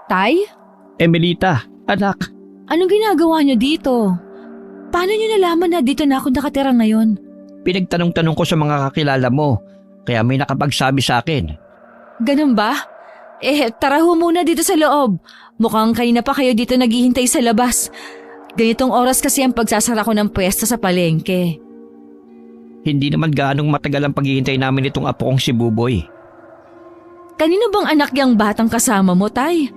Tay? Emelita, anak, Anong ginagawa niyo dito? Paano niyo nalaman na dito na ako nakatira ngayon? pinagtanong-tanong ko sa mga kakilala mo, kaya may nakapagsabi sa akin. Ganun ba? Tara ho muna dito sa loob. Mukhang kanina pa kayo dito naghihintay sa labas. Ganitong oras kasi ang pagsasara ko ng pwesto sa palengke. Hindi naman gaanong matagal ang paghihintay namin itong apo kong si Buboy. Kanino bang anak yang batang kasama mo, Tay?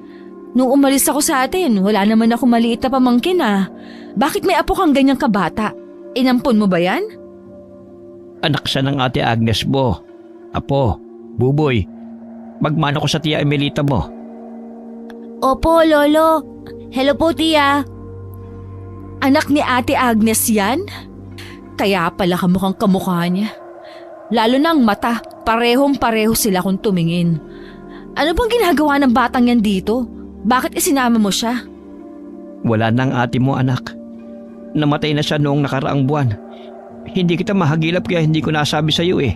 Nung umalis ako sa atin, wala naman ako maliit na pamangkin ah. Bakit may apo kang ganyang kabata? Inampon mo ba yan? Anak siya ng ate Agnes mo. Apo, Buboy, magmano ko sa tiya Emelita mo. Opo, Lolo. Hello po, Tia. Anak ni Ate Agnes yan? Kaya pala kamukhang kamukha niya. Lalo ng mata, parehong-pareho sila kung tumingin. Ano bang ginagawa ng batang yan dito? Bakit isinama mo siya? Wala nang ate mo, anak. Namatay na siya noong nakaraang buwan. Hindi kita mahagilap kaya hindi ko nasabi sa iyo eh.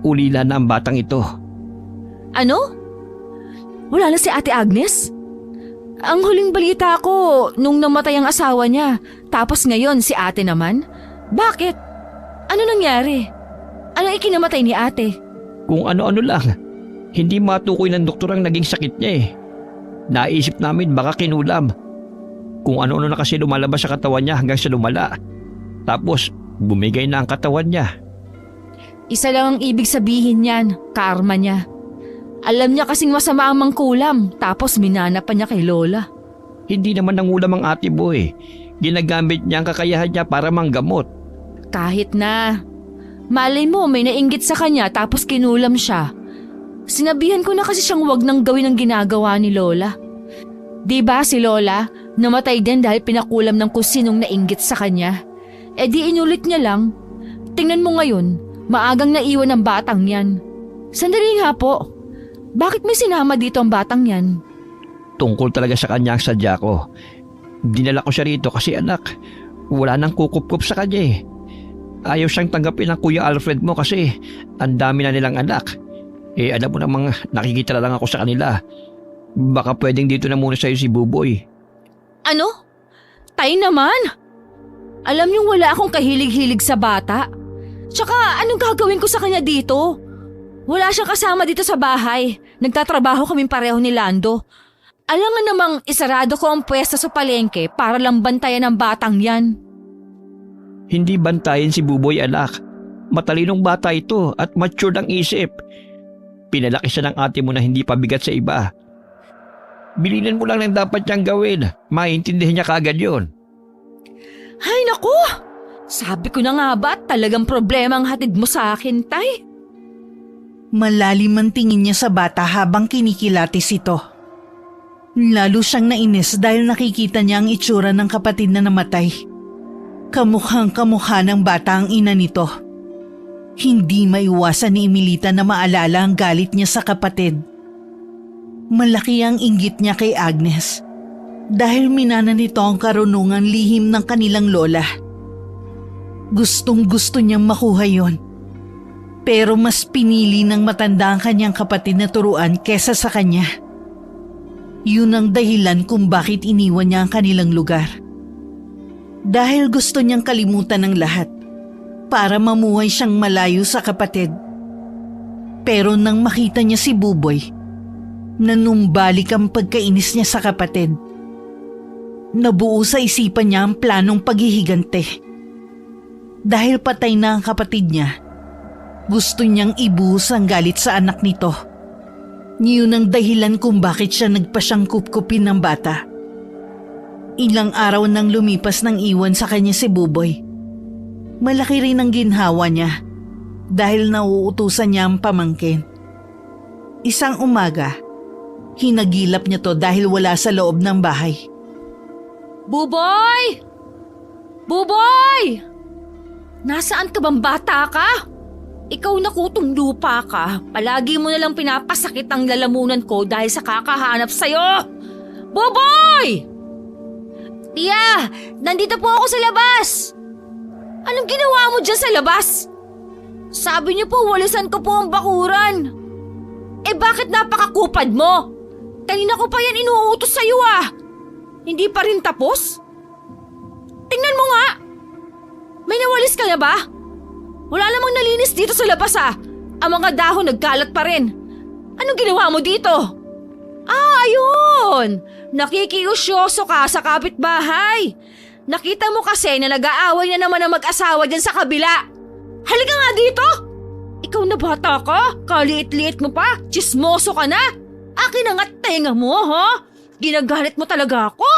Ulila na ang batang ito. Ano? Wala na si Ate Agnes? Ang huling balita ko nung namatay ang asawa niya. Tapos ngayon si ate naman? Bakit? Ano nangyari? Anong ikinamatay ni ate? Kung ano-ano lang. Hindi matukoy ng doktor ang naging sakit niya eh. Naisip namin baka kinulam. Kung ano-ano na kasi lumalabas sa katawan niya hanggang sa lumala. Tapos bumigay na ang katawan niya. Isa lang ang ibig sabihin niyan, karma niya. Alam niya kasing masama ang mangkulam, tapos minana pa niya kay Lola. Hindi naman nangulam ang ate mo eh. Ginagamit niya ang kakayahan niya para manggamot. Kahit na. Malay mo may nainggit sa kanya tapos kinulam siya. Sinabihan ko na kasi siyang wag nang gawin ang ginagawa ni Lola. Diba si Lola, namatay din dahil pinakulam ng kung sinong nainggit sa kanya. Di inulit niya lang. Tingnan mo ngayon, maagang naiwan ang batang yan. Sandali nga po, bakit may sinama dito ang batang yan? Tungkol talaga sa kanya ang sadya ko. Dinala ko siya rito kasi anak, wala nang kukup-kup sa kanya eh. Ayaw siyang tanggapin ng Kuya Alfred mo kasi ang dami na nilang anak. Alam mo namang nakikita lang ako sa kanila. Baka pwedeng dito na muna sa'yo si Buboy. Ano? Tay naman? Alam niyong wala akong kahilig-hilig sa bata. Tsaka anong gagawin ko sa kanya dito? Wala siyang kasama dito sa bahay. Nagtatrabaho kaming pareho ni Lando. Alam nga namang isarado ko ang pwesto sa palengke para lang bantayan ang batang yan. Hindi bantayin si Buboy anak. Matalinong bata ito at mature ang isip. Pinalaki siya ng ate mo na hindi pabigat sa iba. Bilinin mo lang ng dapat niyang gawin. Maintindihan niya kaagad yun. Ay naku! Sabi ko na nga ba talagang problema ang hatid mo sa akin, Tay? Malalim ang tingin niya sa bata habang kinikilatis ito. Lalo siyang nainis dahil nakikita niya ang itsura ng kapatid na namatay. Kamukhang kamukha ng bata ang ina nito. Hindi maiwasan ni Emelita na maalala ang galit niya sa kapatid. Malaki ang inggit niya kay Agnes dahil minana nito ang karunungan lihim ng kanilang lola. Gustong gusto niyang makuha yon. Pero mas pinili ng matanda ang kanyang kapatid na turuan kesa sa kanya. Yun ang dahilan kung bakit iniwan niya ang kanilang lugar. Dahil gusto niyang kalimutan ng lahat para mamuhay siyang malayo sa kapatid. Pero nang makita niya si Buboy, nanumbalik ang pagkainis niya sa kapatid. Nabuo sa isipan niya ang planong paghihigante. Dahil patay na ang kapatid niya, gusto niyang ibuhos ang galit sa anak nito. Yun ang dahilan kung bakit siya nagpasyang kupkupin ng bata. Ilang araw nang lumipas nang iwan sa kanya si Buboy. Malaki rin ang ginhawa niya dahil nauutusan niya ang pamangkin. Isang umaga, hinagilap niya to dahil wala sa loob ng bahay. Buboy! Buboy! Nasaan ka bang bata ka? Ikaw na kutong lupa ka. Palagi mo nalang pinapasakit ang lalamunan ko dahil sa kakahanap sa'yo. Buboy! Tia, nandito po ako sa labas. Anong ginawa mo dyan sa labas? Sabi niyo po walisan ko po ang bakuran. Bakit napakakupad mo? Kanina ko pa yan inuutos sa'yo ah. Hindi pa rin tapos? Tingnan mo nga. May nawalis ka na ba? Wala namang nalinis dito sa labas ah. Ang mga dahon nagkalat pa rin. Anong ginawa mo dito? Ayun! Nakikiusyoso ka sa kapitbahay. Nakita mo kasi na nag-aaway na naman ang mag-asawa dyan sa kabila. Halika nga dito! Ikaw na bata ka? Kaliit-liit mo pa? Chismoso ka na? Akin ang tenga mo, ha? Ginagalit mo talaga ako.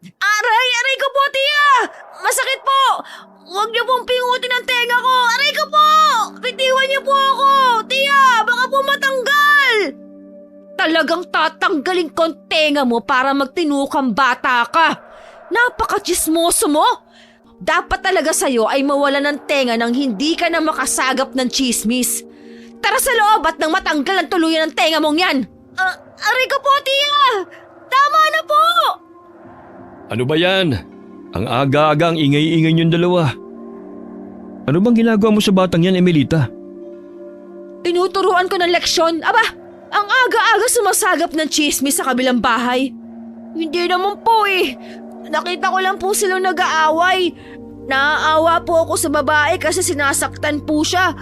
Aray ko po, tiya! Masakit po! Huwag niyo pong pingutin ang tenga ko! Aray ko po! Bitiwan niyo po ako! Tiya, baka po matanggal! Talagang tatanggalin ko ang tenga mo para magtinukang bata ka. Napaka-chismoso mo! Dapat talaga sa'yo ay mawala ng tenga nang hindi ka na makasagap ng chismis. Tara sa loob at nang matanggal ang tuluyan ng tenga mong yan! Aray ko po, tiya! Tama na po! Ano ba yan? Ang aga-aga ang ingay-ingay niyong dalawa. Ano bang ginagawa mo sa batang yan, Emelita? Tinuturuan ko ng leksyon. Aba, ang aga-aga sumasagap ng chismis sa kabilang bahay. Hindi naman po eh. Nakita ko lang po silang nag-aaway. Naaawa po ako sa babae kasi sinasaktan po siya.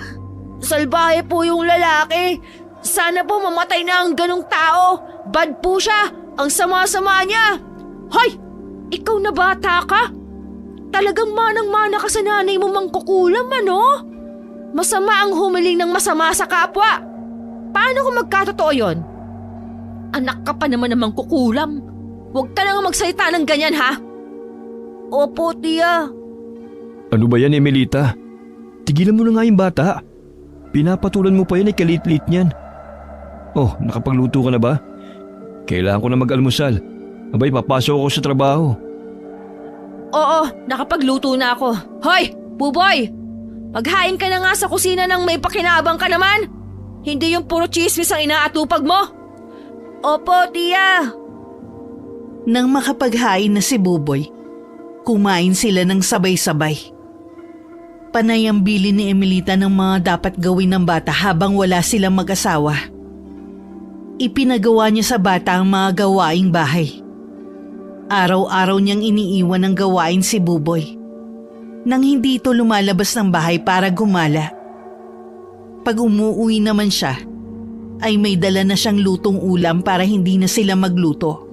Salbahe po yung lalaki. Sana po mamatay na ang ganong tao. Bad po siya. Ang sama-sama niya. Hoy! Ikaw na bata ka? Talagang manang-mana ka sa nanay mo mangkukulam, ano? Masama ang humiling ng masama sa kapwa. Paano kung magkatotoo yon? Anak ka pa naman ng mangkukulam. Huwag ka nang magsalita ng ganyan, ha? Opo, tiya. Ano ba yan, Emelita? Tigilan mo na nga yung bata. Pinapatulan mo pa yan, kalit-lit niyan. Oh, nakapagluto ka na ba? Kailangan ko na mag-almusal. Abay, papasok ako sa trabaho. Oo, nakapagluto na ako. Hoy, Buboy! Maghain ka na nga sa kusina ng may pakinabang ka naman. Hindi yung puro chismis ang inaatupag mo. Opo, tiya. Nang makapaghain na si Buboy, kumain sila ng sabay-sabay. Panay ang bili ni Emelita ng mga dapat gawin ng bata habang wala silang mag-asawa. Ipinagawa niya sa bata ang mga gawaing bahay. Araw-araw niyang iniiwan ng gawain si Buboy nang hindi ito lumalabas ng bahay para gumala. Pag umuwi naman siya, ay may dala na siyang lutong ulam para hindi na sila magluto.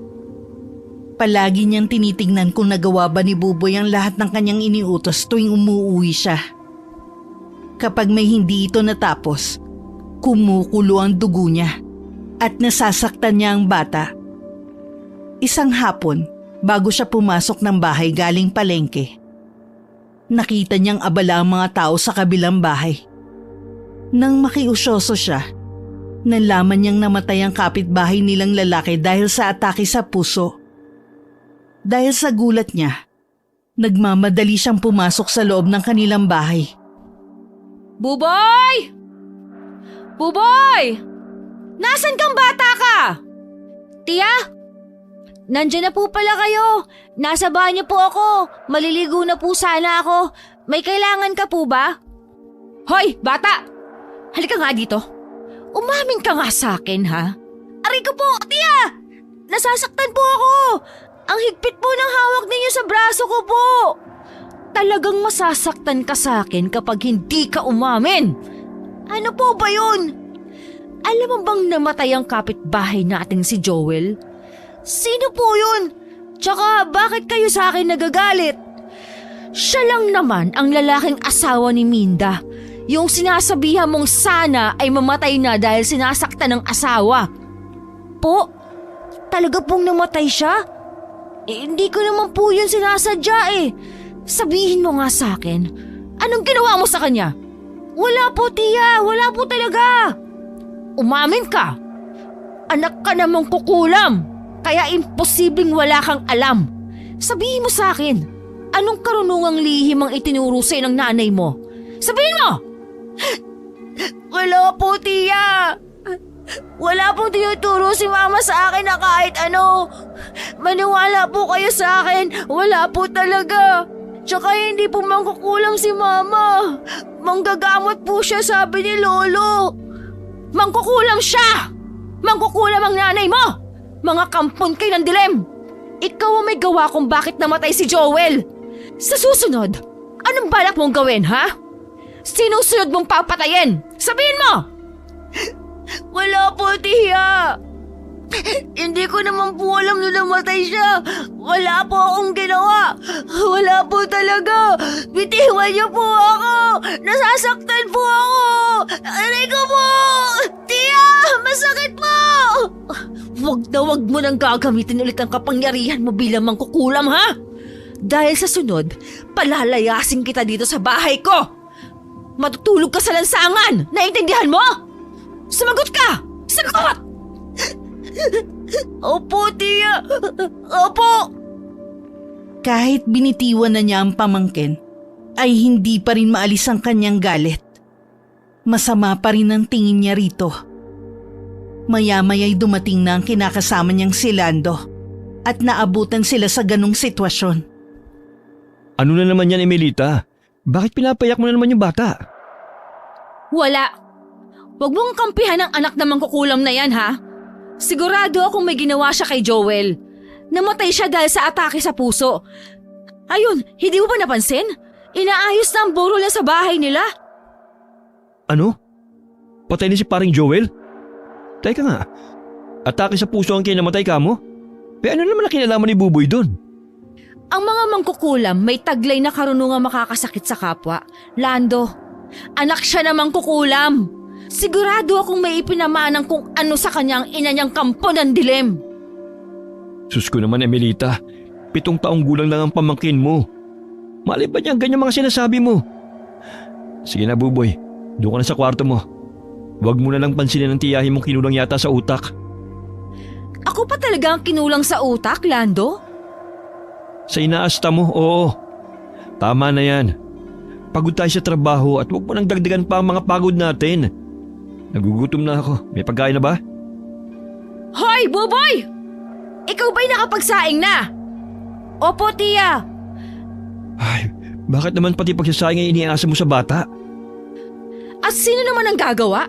Palagi niyang tinitingnan kung nagawa ba ni Buboy ang lahat ng kanyang iniutos tuwing umuwi siya. Kapag may hindi ito natapos, kumukulo ang dugo niya at nasasaktan niya ang bata. Isang hapon, bago siya pumasok ng bahay galing palengke, nakita niyang abala ang mga tao sa kabilang bahay. Nang makiusyoso siya, nalaman niyang namatay ang kapitbahay nilang lalaki dahil sa atake sa puso. Dahil sa gulat niya, nagmamadali siyang pumasok sa loob ng kanilang bahay. Buboy! Buboy! Nasaan kang bata ka? Tiya? Nandiyan na po pala kayo. Nasa banyo po ako. Maliligo na po sana ako. May kailangan ka po ba? Hoy, bata! Halika nga dito. Umamin ka nga sa akin, ha? Aray ko po, tiya! Nasasaktan po ako! Ang higpit po ng hawak ninyo sa braso ko po! Talagang masasaktan ka sa akin kapag hindi ka umamin! Ano po ba yun? Alam mo bang namatay ang kapitbahay nating si Joel? Sino po yun? Tsaka bakit kayo sa akin nagagalit? Siya lang naman ang lalaking asawa ni Minda. Yung sinasabihan mong sana ay mamatay na dahil sinasaktan ng asawa. Po? Talaga pong namatay siya? Hindi ko naman po yun sinasadya eh. Sabihin mo nga sa akin, anong ginawa mo sa kanya? Wala po, tiya. Wala po talaga. Umamin ka. Anak ka namang kukulam. Kaya imposibleng wala kang alam. Sabihin mo sa akin, anong karunungang lihim ang itinuro sa'yo ng nanay mo? Sabihin mo! Wala po, tiya. Wala pong tinuturo si mama sa akin na kahit ano. Maniwala po kayo sa akin. Wala po talaga. Tsaka hindi po mangkukulam si mama. Manggagamot po siya, sabi ni lolo. Mangkukulam siya! Mangkukulam ang nanay mo! Mga kampon kayo ng dilim! Ikaw ang may gawa kung bakit namatay si Joel! Sa susunod, anong balak mong gawin, ha? Sinusunod mong papatayin? Sabihin mo! Wala po, Tia! Hindi ko naman po alam na namatay siya. Wala po akong ginawa. Wala po talaga. Bitiwan niyo po ako. Nasasaktan po ako. Aray ko po. Tia, masakit po. Wag na wag mo nang gagamitin ulit ang kapangyarihan mo bilang mangkukulam, ha? Dahil sa sunod, palalayasin kita dito sa bahay ko. Matutulog ka sa lansangan. Naintindihan mo? Sumagot ka! Sagot! Opo, Tia. Opo. Kahit binitiwan na niya ang pamangkin, ay hindi pa rin maalis ang kanyang galit. Masama pa rin ang tingin niya rito. Maya-maya'y dumating na ang kinakasama niyang si Lando at naabutan sila sa ganong sitwasyon. Ano na naman yan, Emelita? Bakit pinapayak mo na naman yung bata? Wala. Huwag mong kampihan ang anak na mangkukulam na yan, ha? Sigurado akong may ginawa siya kay Joel. Namatay siya dahil sa atake sa puso. Ayun, hindi mo ba napansin? Inaayos na ang burol niya sa bahay nila. Ano? Patay na si paring Joel? Teka nga, atake sa puso ang kinamatay ka mo? Pero ano naman na kinalaman ni Buboy doon? Ang mga mangkukulam may taglay na karunungan makakasakit sa kapwa. Lando, anak siya na mangkukulam. Sigurado akong may ipinamanang kung ano sa kanyang ina niyang kampo ng dilim. Sus ko naman, Emelita. 7 taong gulang lang ang pamangkin mo. Malay ba niya ganyan mga sinasabi mo? Sige na, Buboy. Doon ka na sa kwarto mo. Huwag mo na lang pansinin ang tiyahin mong kinulang yata sa utak. Ako pa talaga ang kinulang sa utak, Lando? Sa inaasta mo, oo. Tama na yan. Pagod tayo sa trabaho at huwag mo nang dagdagan pa ang mga pagod natin. Nagugutom na ako. May pagkain na ba? Hoy, Buboy! Ikaw ba'y nakapagsaing na? Opo, Tia. Ay, bakit naman pati pagsasaing ay iniasa mo sa bata? At sino naman ang gagawa?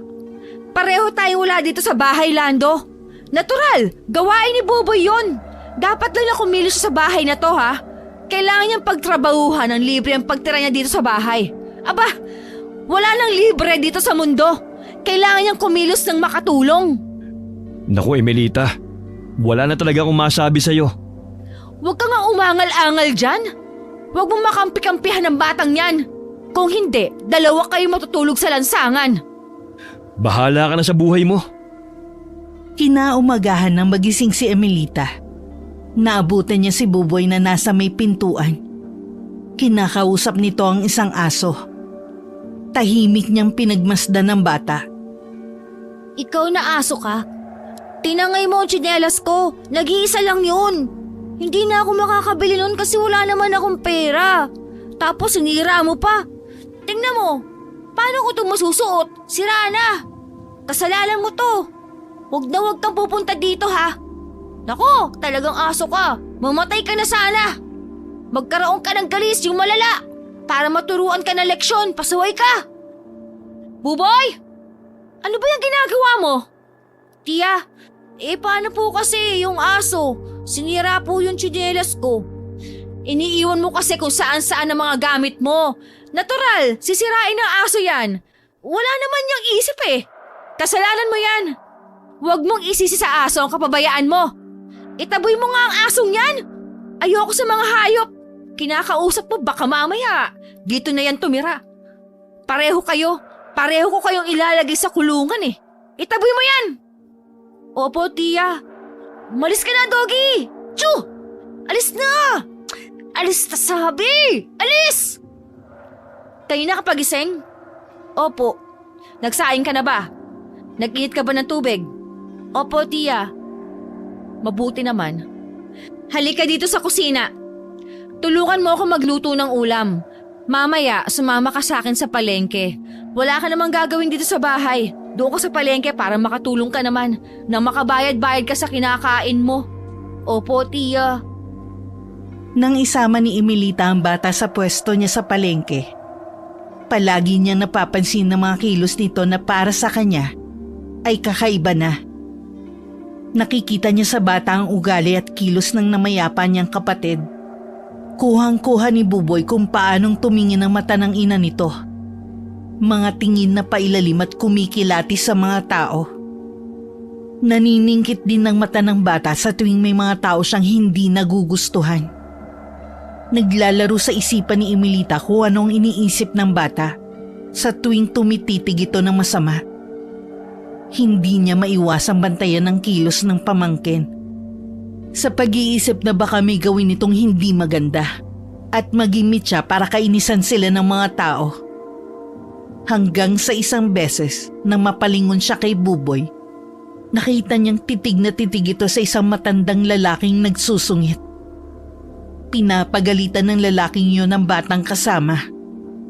Pareho tayong wala dito sa bahay, Lando. Natural, gawain ni Buboy yon. Dapat lang na kumilos siya sa bahay na to, ha? Kailangan niyang pagtrabahuhan ng libre ang pagtira niya dito sa bahay. Aba, wala nang libre dito sa mundo. Kailangan niyang kumilos ng makatulong. Naku, Emelita. Wala na talaga akong masabi sa'yo. Huwag ka nga umangal-angal dyan. Huwag mong makampi-kampihan ng batang yan. Kung hindi, 2 kayo matutulog sa lansangan. Bahala ka na sa buhay mo. Kinaumagahan ng magising si Emelita. Naabutan niya si Buboy na nasa may pintuan. Kinakausap nito ang isang aso. Tahimik niyang pinagmasdan ng bata. Ikaw na aso ka? Tinangay mo ang tsinelas ko. Nag-iisa lang yun. Hindi na ako makakabili nun kasi wala naman akong pera. Tapos sinira mo pa. Tingnan mo. Paano ko ito masusuot? Sira na. Kasalanan mo to. Huwag na huwag kang pupunta dito, ha? Nako, talagang aso ka. Mamatay ka na sana. Magkaroon ka ng galis yung malala para maturuan ka ng leksyon. Pasaway ka. Buboy! Ano ba yung ginagawa mo? Tia, paano po kasi yung aso? Sinira po yung tsinelas ko. Iniiwan mo kasi kung saan-saan ang mga gamit mo. Natural, sisirain ng aso yan. Wala naman niyang isip eh. Kasalanan mo yan. Huwag mong isisi sa aso ang kapabayaan mo. Itaboy mo nga ang asong yan. Ayoko sa mga hayop. Kinakausap mo baka mamaya. Dito na yan tumira. Pareho ko kayong ilalagay sa kulungan eh. Itaboy mo yan. Opo, Tia. Malis ka na, Doggy. Chu! Alis na! Alis na sabi! Alis! Kayo nakapagising? Opo. Nagsaing ka na ba? Nag-init ka ba ng tubig? Opo, Tia. Mabuti naman. Halika dito sa kusina. Tulungan mo ako magluto ng ulam. Mamaya, sumama ka sa akin sa palengke. Wala ka namang gagawin dito sa bahay. Doon ka sa palengke para makatulong ka naman nang makabayad-bayad ka sa kinakain mo. Opo, Tia. Nang isama ni Emelita ang bata sa pwesto niya sa palengke, palagi niyang napapansin ng mga kilos nito na para sa kanya ay kakaiba na. Nakikita niya sa bata ang ugali at kilos ng namayapa niyang kapatid. Kuhang-kuha ni Buboy kung paanong tumingin ang mata ng ina nito. Mga tingin na pailalim at kumikilati sa mga tao. Naniningkit din ng mata ng bata sa tuwing may mga tao siyang hindi nagugustuhan. Naglalaro sa isipan ni Emilita kung anong iniisip ng bata sa tuwing tumititig ito ng masama. Hindi niya maiwasang bantayan ang kilos ng pamangkin. Sa pag-iisip na baka may gawin itong hindi maganda at magimit siya para kainisan sila ng mga tao. Hanggang sa isang beses nang mapalingon siya kay Buboy, nakita niyang titig na titig ito sa isang matandang lalaking nagsusungit. Pinapagalitan ng lalaking yun ang batang kasama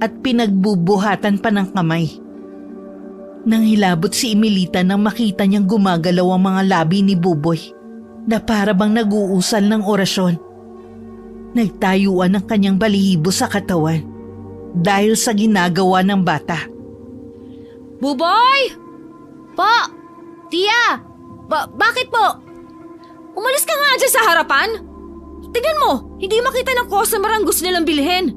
at pinagbubuhatan pa ng kamay. Nang hilabot si Emilita nang makita niyang gumagalaw ang mga labi ni Buboy na para bang nag-uusal ng orasyon. Nagtayuan ang kanyang balihibo sa katawan dahil sa ginagawa ng bata. Buboy! Po! Tia! Bakit po? Umalis ka nga dyan sa harapan. Tignan mo, hindi makita ng customer ang gusto nilang bilhin.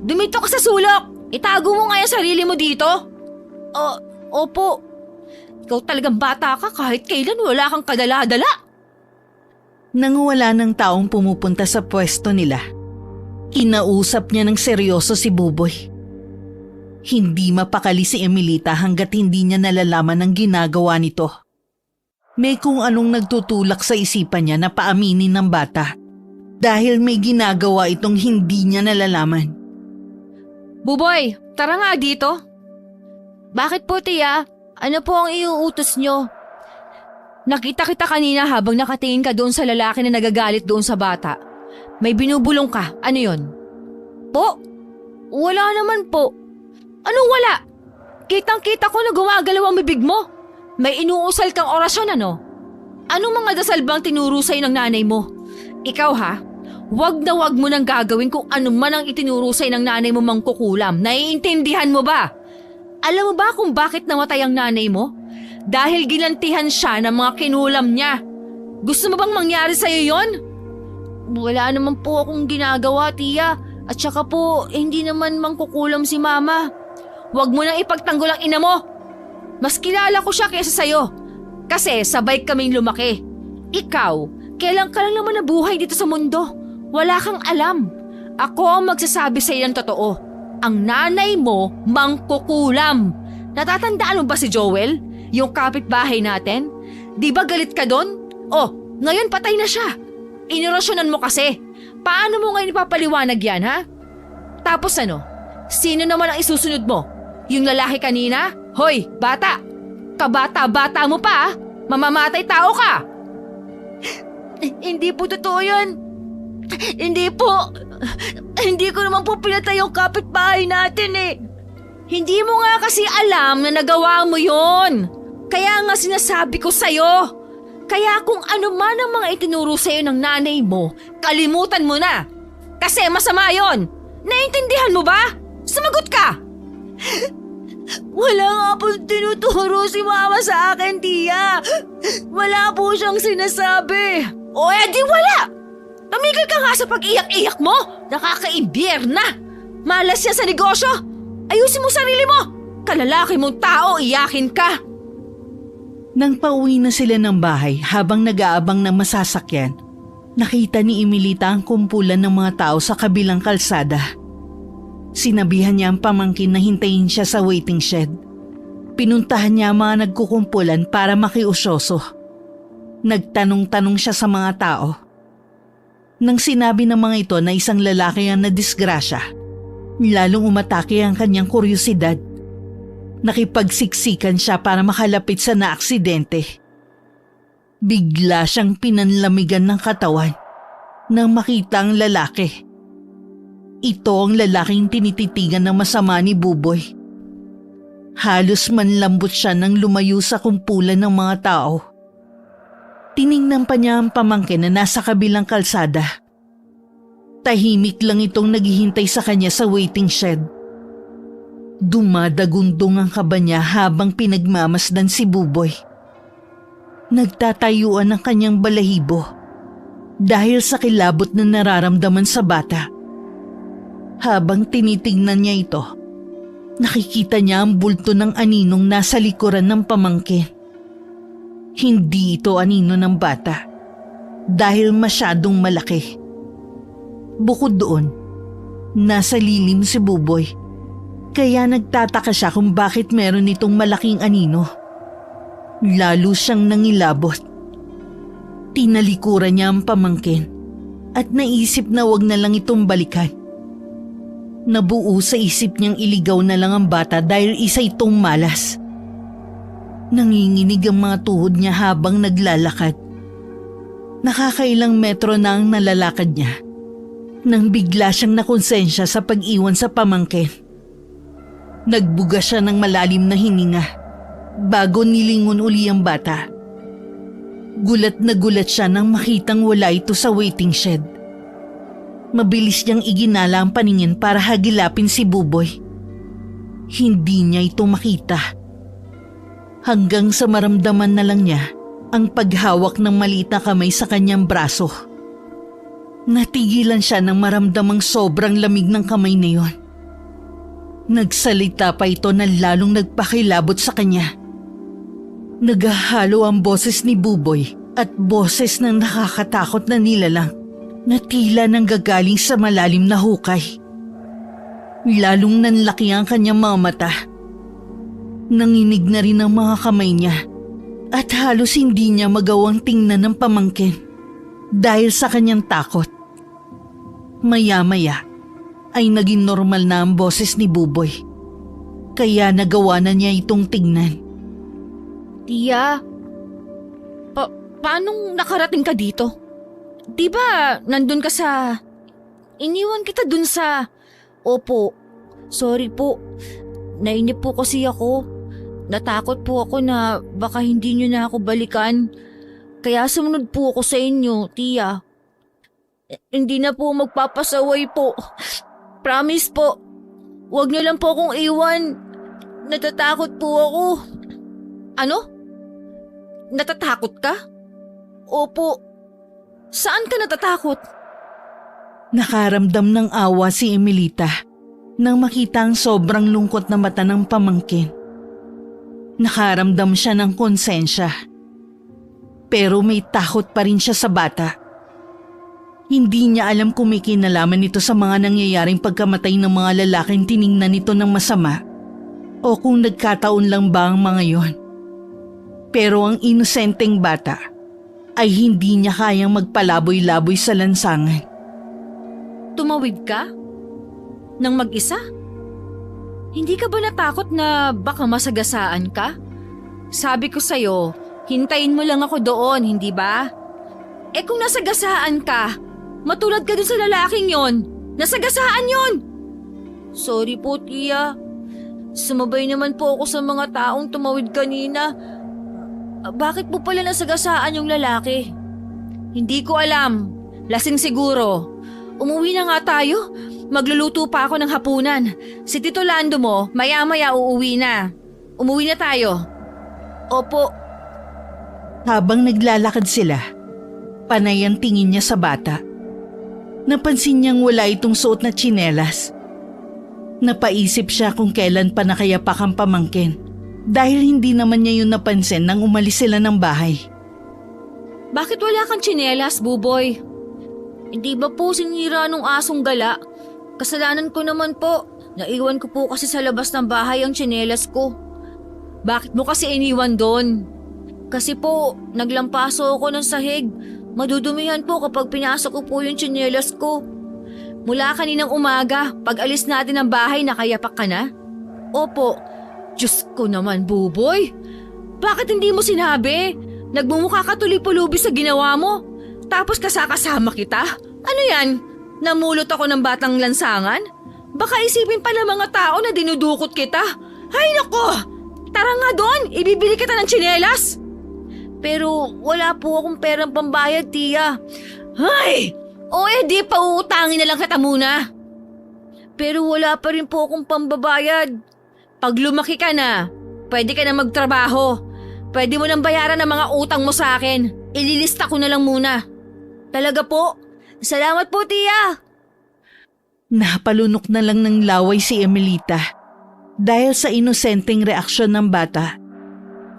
Dumito ka sa sulok. Itago mo nga yung sarili mo dito. Opo. Ikaw talagang bata ka kahit kailan wala kang kadala-dala. Nang wala ng taong pumupunta sa pwesto nila, kinausap niya ng seryoso si Buboy. Hindi mapakali si Emilita hanggat hindi niya nalalaman ang ginagawa nito. May kung anong nagtutulak sa isipan niya na paaminin ng bata dahil may ginagawa itong hindi niya nalalaman. Buboy, tara nga dito. Bakit po, Tia? Ano po ang iuutos nyo? Nakita kita kanina habang nakatingin ka doon sa lalaki na nagagalit doon sa bata. May binubulong ka. Ano yon? Po? Wala naman po. Anong wala? Kitang-kita ko na gumagalaw ang bibig mo. May inuusal kang orasyon ano? Anong mga dasal bang tinuro sa'yo ng nanay mo? Ikaw ha? Wag na wag mo nang gagawin kung ano man ang itinuro sa'yo ng nanay mo mangkukulam. Naiintindihan mo ba? Alam mo ba kung bakit namatay ang nanay mo? Dahil ginantihan siya ng mga kinulam niya. Gusto mo bang mangyari sa'yo yon? Wala naman po akong ginagawa, Tia. At saka po, hindi naman mangkukulam si Mama. Huwag mo nang ipagtanggol ang ina mo. Mas kilala ko siya kaysa sa'yo. Kasi sabay kaming lumaki. Ikaw, kailan ka lang naman nabuhay dito sa mundo? Wala kang alam. Ako ang magsasabi sa'yo ng totoo. Ang nanay mo mangkukulam. Natatandaan mo ba si Joel? Yung kapitbahay natin? Di ba galit ka doon? Oh, ngayon patay na siya. Inorasyonan mo kasi. Paano mo ngayon ipapaliwanag yan, ha? Tapos ano? Sino naman ang isusunod mo? Yung lalaki kanina? Hoy, bata! Kabata-bata mo pa, ha? Mamamatay tao ka! Hindi po totoo yun. Hindi po. Hindi ko naman po pinatay yung kapitbahay natin eh. Hindi mo nga kasi alam na nagawa mo yon. Kaya nga sinasabi ko sa'yo. Kaya kung ano man ang mga itinuro sa'yo ng nanay mo, kalimutan mo na. Kasi masama yon. Naintindihan mo ba? Sumagot ka! Wala nga po tinuturo si Mama sa akin, Tia. Wala po siyang sinasabi. O edi wala! Tumigil ka nga sa pag-iyak-iyak mo! Nakakaimbyer na! Malas yan sa negosyo! Ayusin mo sarili mo! Kalalaki mong tao, iyakin ka! Nang pauwi na sila ng bahay habang nag-aabang ng masasakyan, nakita ni Emilita ang kumpulan ng mga tao sa kabilang kalsada. Sinabihan niya ang pamangkin na hintayin siya sa waiting shed. Pinuntahan niya ang mga nagkukumpulan para makiusyoso. Nagtanong-tanong siya sa mga tao. Nang sinabi ng mga ito na isang lalaki ang nadisgrasya, lalong umatake ang kanyang kuryosidad. Nakipagsiksikan siya para makalapit sa naaksidente. Bigla siyang pinanlamigan ng katawan nang makita ang lalaki. Ito ang lalaking tinititigan ng masama ni Buboy. Halos manlambot siya nang lumayo sa kumpulan ng mga tao. Tiningnan pa niya ang pamangkin na nasa kabilang kalsada. Tahimik lang itong naghihintay sa kanya sa waiting shed. Dumadagundong ang kaba niya habang pinagmamasdan si Buboy. Nagtatayuan ang kanyang balahibo dahil sa kilabot na nararamdaman sa bata. Habang tinitingnan niya ito, nakikita niya ang bulto ng aninong nasa likuran ng pamangkin. Hindi ito anino ng bata dahil masyadong malaki. Bukod doon, nasa lilim si Buboy, kaya nagtataka siya kung bakit meron itong malaking anino. Lalo siyang nangilabot. Tinalikuran niya ang pamangkin at naisip na wag na lang itong balikan. Nabuo sa isip niyang iligaw na lang ang bata dahil isa itong malas. Nanginginig ang mga tuhod niya habang naglalakad. Nakakailang metro na ang nalalakad niya nang bigla siyang nakonsensya sa pag-iwan sa pamangkin. Nagbuga siya ng malalim na hininga bago nilingon uli ang bata. Gulat na gulat siya nang makitang wala ito sa waiting shed. Mabilis niyang iginala ang paningin para hagilapin si Buboy. Hindi niya ito makita. Hanggang sa maramdaman na lang niya ang paghawak ng maliit na kamay sa kanyang braso. Natigilan siya nang maramdamang sobrang lamig ng kamay na yon. Nagsalita pa ito na lalong nagpakilabot sa kanya. Naghahalo ang boses ni Buboy at boses ng nakakatakot na nilalang na tila nanggagaling sa malalim na hukay. Lalong nanlaki ang kanyang mga mata. Nanginig na rin ang mga kamay niya at halos hindi niya magawang tingnan ng pamangkin dahil sa kanyang takot. Maya-maya ay naging normal na ang boses ni Buboy, kaya nagawa na niya itong tingnan. Tia, paanong nakarating ka dito? Di ba nandun ka sa... Iniwan kita dun sa... Opo, sorry po. Nainip po kasi ako. Natakot po ako na baka hindi niyo na ako balikan. Kaya sumunod po ako sa inyo, Tia. Hindi na po magpapasaway po. Promise po. Huwag niyo lang po akong iwan. Natatakot po ako. Ano? Natatakot ka? Opo. Saan ka natatakot? Nakaramdam ng awa si Emilita nang makita ang sobrang lungkot na mata ng pamangkin. Nakaramdam siya ng konsensya. Pero may takot pa rin siya sa bata. Hindi niya alam kung may kinalaman nito sa mga nangyayaring pagkamatay ng mga lalaking tiningnan nito ng masama o kung nagkataon lang ba ang mga yon. Pero ang inosenteng bata ay hindi niya kayang magpalaboy-laboy sa lansangan. Tumawid ka? Nang mag-isa? Hindi ka ba natakot na baka masagasaan ka? Sabi ko sa'yo, hintayin mo lang ako doon, hindi ba? Eh kung nasagasaan ka, matulad ka dun sa lalaking yon. Nasagasaan yon! Sorry po, Tia. Sumabay naman po ako sa mga taong tumawid kanina. Bakit po pala nasagasaan yung lalaki? Hindi ko alam. Lasing siguro. Umuwi na nga tayo. Magluluto pa ako ng hapunan. Si Tito Lando mo, maya-maya uuwi na. Umuwi na tayo. Opo. Habang naglalakad sila, panay ang tingin niya sa bata. Napansin niyang wala itong suot na tsinelas. Napaisip siya kung kailan pa nakayapak ang pamangkin. Dahil hindi naman niya yun napansin nang umalis sila ng bahay. Bakit wala kang tsinelas, Buboy? Hindi ba po sinira nung asong gala? Kasalanan ko naman po. Naiwan ko po kasi sa labas ng bahay ang tsinelas ko. Bakit mo kasi iniwan doon? Kasi po, naglampaso ako ng sahig. Madudumihan po kapag pinasok ko po yung tsinelas ko. Mula kaninang umaga, pag alis natin ng bahay, nakayapak ka na? Opo. Diyos ko naman, Buboy. Bakit hindi mo sinabi? Nagmumukha ka tuloy-pulubi sa ginawa mo. Tapos kasakasama kita? Ano yan? Namulot ako ng batang lansangan? Baka isipin pa ng mga tao na dinudukot kita. Hay nako! Tara nga doon, ibibili kita ng tsinelas. Pero wala po akong perang pambayad, Tia. Hay! O di pauutangin na lang kita muna. Pero wala pa rin po akong pambabayad. Pag lumaki ka na, pwede ka na magtrabaho. Pwede mo nang bayaran ang mga utang mo sa akin. Ililista ko na lang muna. Talaga po? Salamat po, tiya. Napalunok na lang ng laway si Emelita dahil sa inosenteng reaksyon ng bata.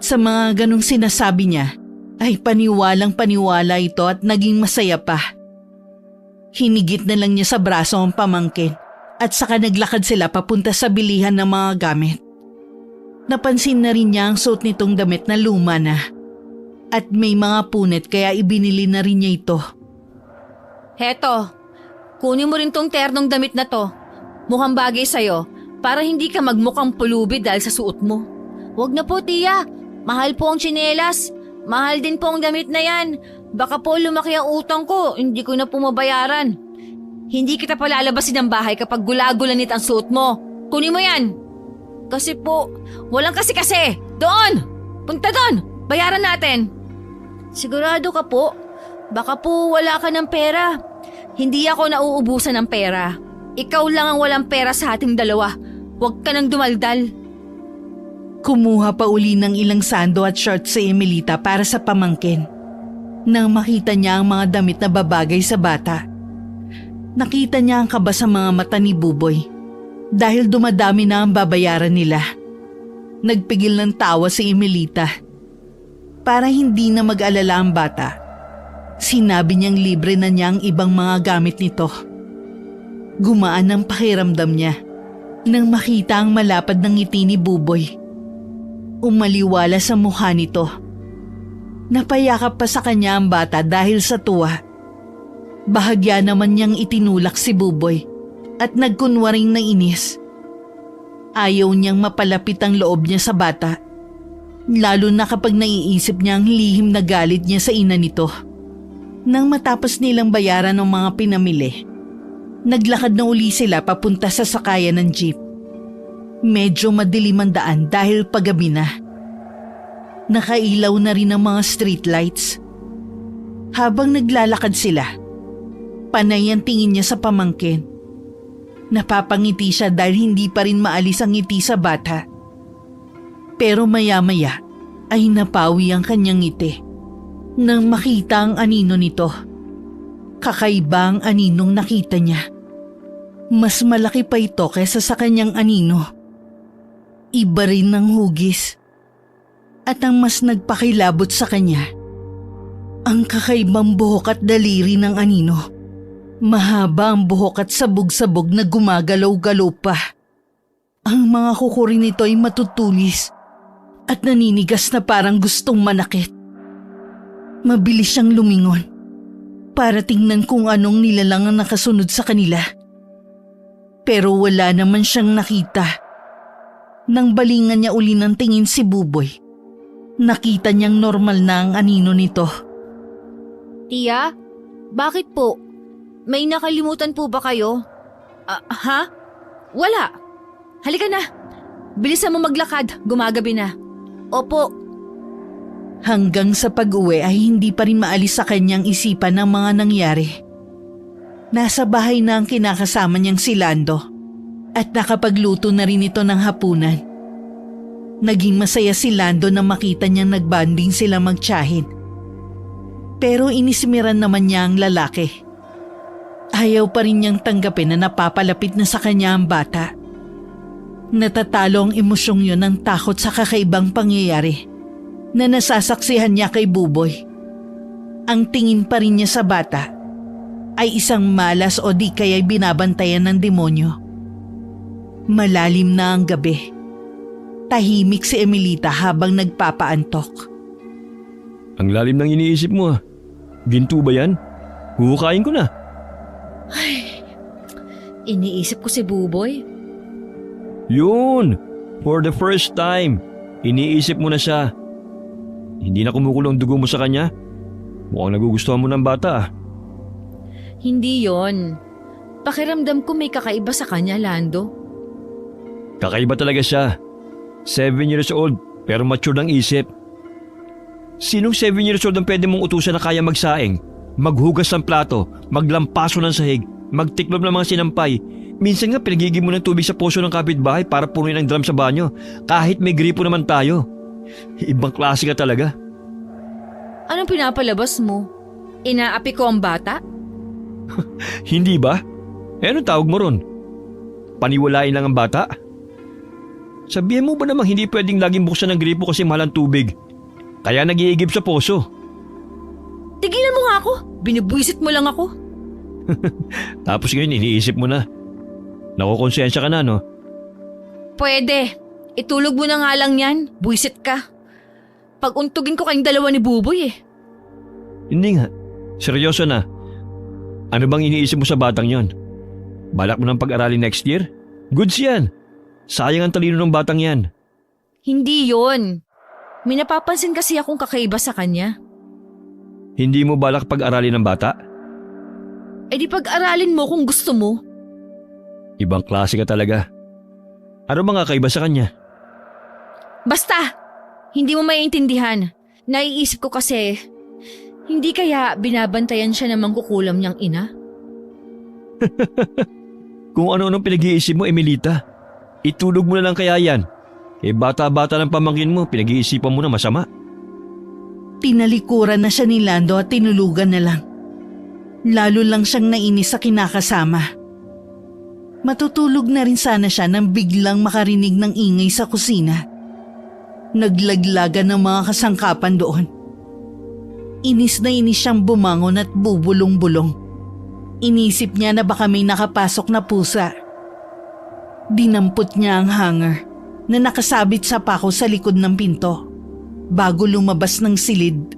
Sa mga ganong sinasabi niya, ay paniwalang paniwala ito at naging masaya pa. Hinigit na lang niya sa braso ang pamangkin at saka naglakad sila papunta sa bilihan ng mga gamit. Napansin na rin niya ang suot nitong damit na luma na at may mga punit kaya ibinili na rin niya ito. Heto, kunin mo rin tong ternong damit na to. Mukhang bagay sa'yo para hindi ka magmukhang pulubi dahil sa suot mo. Huwag na po, tiya. Mahal po ang tsinelas. Mahal din po ang damit na yan. Baka po lumaki ang utang ko, hindi ko na po mabayaran. Hindi kita palalabasin ng bahay kapag gulagulanit ang suot mo. Kunin mo yan. Kasi po, walang kasi-kasi. Doon! Punta doon! Bayaran natin. Sigurado ka po? Baka po wala ka ng pera. Hindi ako nauubusan ng pera. Ikaw lang ang walang pera sa ating dalawa. Huwag ka nang dumaldal. Kumuha pa uli ng ilang sando at shorts si Emelita para sa pamangkin. Nang makita niya ang mga damit na babagay sa bata, nakita niya ang kaba sa mga mata ni Buboy dahil dumadami na ang babayaran nila. Nagpigil ng tawa si Emelita. Para hindi na mag-alala ang bata, sinabi niyang libre na niya ang ibang mga gamit nito. Gumaan ang pakiramdam niya nang makita ang malapad ng ngiti ni Buboy. Umaliwala sa mukha nito. Napayakap pa sa kanya ang bata dahil sa tuwa. Bahagya naman niyang itinulak si Buboy at nagkunwaring nainis. Ayaw niyang mapalapit ang loob niya sa bata, lalo na kapag naiisip niya ang lihim na galit niya sa ina nito. Nang matapos nilang bayaran ng mga pinamili, naglakad na uli sila papunta sa sakayan ng jeep. Medyo madilim ang daan dahil paggabi na. Nakailaw na rin ang mga streetlights. Habang naglalakad sila, panay ang tingin niya sa pamangkin. Napapangiti siya dahil hindi pa rin maalis ang ngiti sa bata. Pero maya-maya ay napawi ang kanyang ngiti nang makita ang anino nito. Kakaiba ang aninong nakita niya. Mas malaki pa ito kaysa sa kanyang anino. Iba rin ng hugis. At ang mas nagpakilabot sa kanya, ang kakaibang buhok at daliri ng anino. Mahaba ang buhok at sabog-sabog na gumagalaw-galaw pa. Ang mga kuko rin nito ay matutulis at naninigas na parang gustong manakit. Mabilis siyang lumingon para tingnan kung anong nilalang ang nakasunod sa kanila. Pero wala naman siyang nakita. Nang balingan niya uli ng tingin si Buboy, nakita niyang normal na ang anino nito. Tiya, bakit po? May nakalimutan po ba kayo? Ha? Wala. Halika na. Bilisan mo maglakad, gumagabi na. Opo. Hanggang sa pag-uwi ay hindi pa rin maalis sa kanyang isipan ang mga nangyari. Nasa bahay na ang kinakasama niyang si Lando at nakapagluto na rin ito ng hapunan. Naging masaya si Lando na makita niyang nagbanding sila magtiyahin. Pero inisimiran naman niya ang lalaki. Ayaw pa rin niyang tanggapin na napapalapit na sa kanya ang bata. Natatalo ang emosyong yun ng takot sa kakaibang pangyayari na nasasaksihan niya kay Buboy. Ang tingin pa rin niya sa bata ay isang malas o di kaya'y binabantayan ng demonyo. Malalim na ang gabi. Tahimik si Emelita habang nagpapaantok. Ang lalim ng iniisip mo ah. Ginto ba yan? Huhukain ko na. Ay, iniisip ko si Buboy. Yun! For the first time, iniisip mo na siya. Hindi na kumukulong dugo mo sa kanya? Mukhang nagugustuhan mo ng bata ah. Hindi yon. Pakiramdam ko may kakaiba sa kanya, Lando. Kakaiba talaga siya. 7 years old pero mature ng isip. Sinong 7 years old ang pwede mong utusan na kaya magsaing, maghugas ng plato, maglampaso ng sahig, magtiklop ng mga sinampay? Minsan nga pinagigim mo ng tubig sa poso ng kapitbahay para punuin ang drum sa banyo kahit may gripo naman tayo. Ibang klase ka talaga. Anong pinapalabas mo? Inaapi ko ang bata? Hindi ba? Anong tawag mo ron? Paniwalain lang ang bata? Sabihin mo ba namang hindi pwedeng laging buksan ng gripo kasi mahal ang tubig? Kaya nag-iigib sa poso. Tigilan mo nga ako. Binubwisit mo lang ako. Tapos ngayon iniisip mo na. Nakukonsensya ka na, no? Pwede. Itulog mo na nga lang yan. Buwisit ka. Pag-untugin ko kayong dalawa ni Buboy eh. Hindi nga. Seryoso na. Ano bang iniisip mo sa batang yon? Balak mo ng pag-aralin next year? Goods yan. Sayang ang talino ng batang yan. Hindi yon. May napapansin kasi akong kakaiba sa kanya. Hindi mo balak pag-aralin ng bata? Eh di pag-aralin mo kung gusto mo. Ibang klase ka talaga. Ano mga kakaiba sa kanya? Basta, hindi mo maiintindihan. Naiisip ko kasi, hindi kaya binabantayan siya ng mangkukulam niyang ina? Kung ano-anong pinag-iisip mo, Emilita. Itulog mo na lang kaya yan. Eh bata-bata ng pamangkin mo, pinag-iisipan mo na masama. Tinalikuran na siya ni Lando at tinulugan na lang. Lalo lang siyang nainis sa kinakasama. Matutulog na rin sana siya nang biglang makarinig ng ingay sa kusina. Naglaglagan ng mga kasangkapan doon. Inis na inis siyang bumangon at bubulong-bulong. Inisip niya na baka may nakapasok na pusa. Dinampot niya ang hanger na nakasabit sa pako sa likod ng pinto bago lumabas ng silid.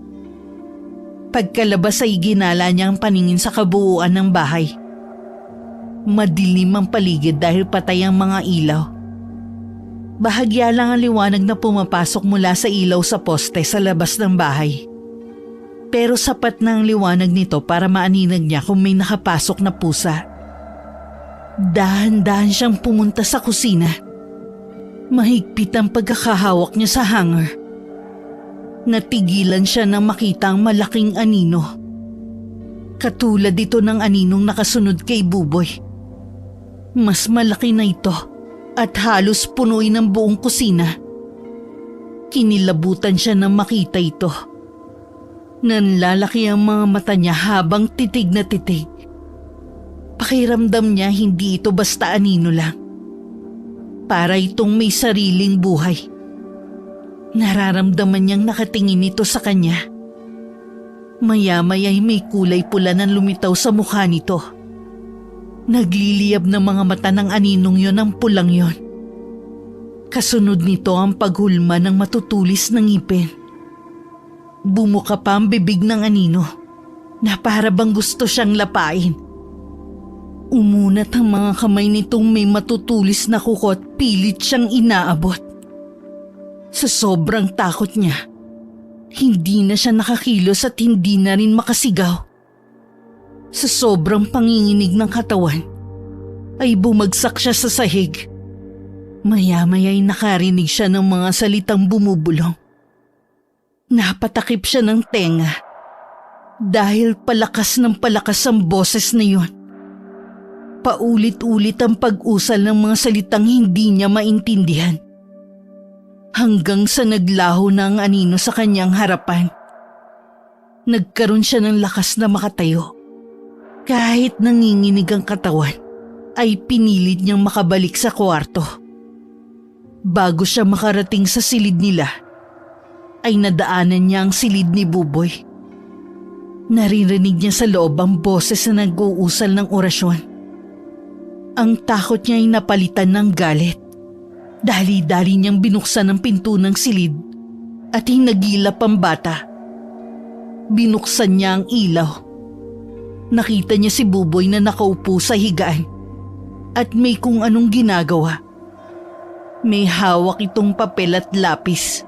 Pagkalabas ay ginala niya ang paningin sa kabuuan ng bahay. Madilim ang paligid dahil patay ang mga ilaw. Bahagya lang ang liwanag na pumapasok mula sa ilaw sa poste sa labas ng bahay. Pero sapat na ang liwanag nito para maaninag niya kung may nakapasok na pusa. Dahan-dahan siyang pumunta sa kusina. Mahigpit ang pagkakahawak niya sa hanger. Natigilan siya nang makita ang malaking anino. Katulad ito ng aninong nakasunod kay Buboy. Mas malaki na ito at halos punuin ang buong kusina. Kinilabutan siya nang makita ito. Nanlalaki ang mga mata niya habang titig na titig. Pakiramdam niya hindi ito basta anino lang. Para itong may sariling buhay. Nararamdaman niyang nakatingin ito sa kanya. Maya-maya'y may kulay pula na lumitaw sa mukha nito. Nagliliyab na mga mata ng aninong yon ang pulang yon. Kasunod nito ang paghulma ng matutulis ng ngipin. Bumuka pa ang bibig ng anino na para bang gusto siyang lapain. Umunat ang mga kamay nitong may matutulis na kuko at pilit siyang inaabot. Sa sobrang takot niya, hindi na siya nakakilos at hindi na rin makasigaw. Sa sobrang panginginig ng katawan, ay bumagsak siya sa sahig. Maya-maya'y nakarinig siya ng mga salitang bumubulong. Napatakip siya ng tenga dahil palakas ng palakas ang boses na yun. Paulit-ulit ang pag-usal ng mga salitang hindi niya maintindihan. Hanggang sa naglaho na ang anino sa kanyang harapan. Nagkaroon siya ng lakas na makatayo. Kahit nanginginig ang katawan, ay pinilit niyang makabalik sa kwarto. Bago siya makarating sa silid nila, ay nadaanan niya ang silid ni Buboy. Naririnig niya sa loob ang boses na nag-uusal ng orasyon. Ang takot niya ay napalitan ng galit. Dali-dali niyang binuksan ang pinto ng silid at hinagilap ang bata. Binuksan niya ang ilaw. Nakita niya si Buboy na nakaupo sa higaan at may kung anong ginagawa. May hawak itong papel at lapis.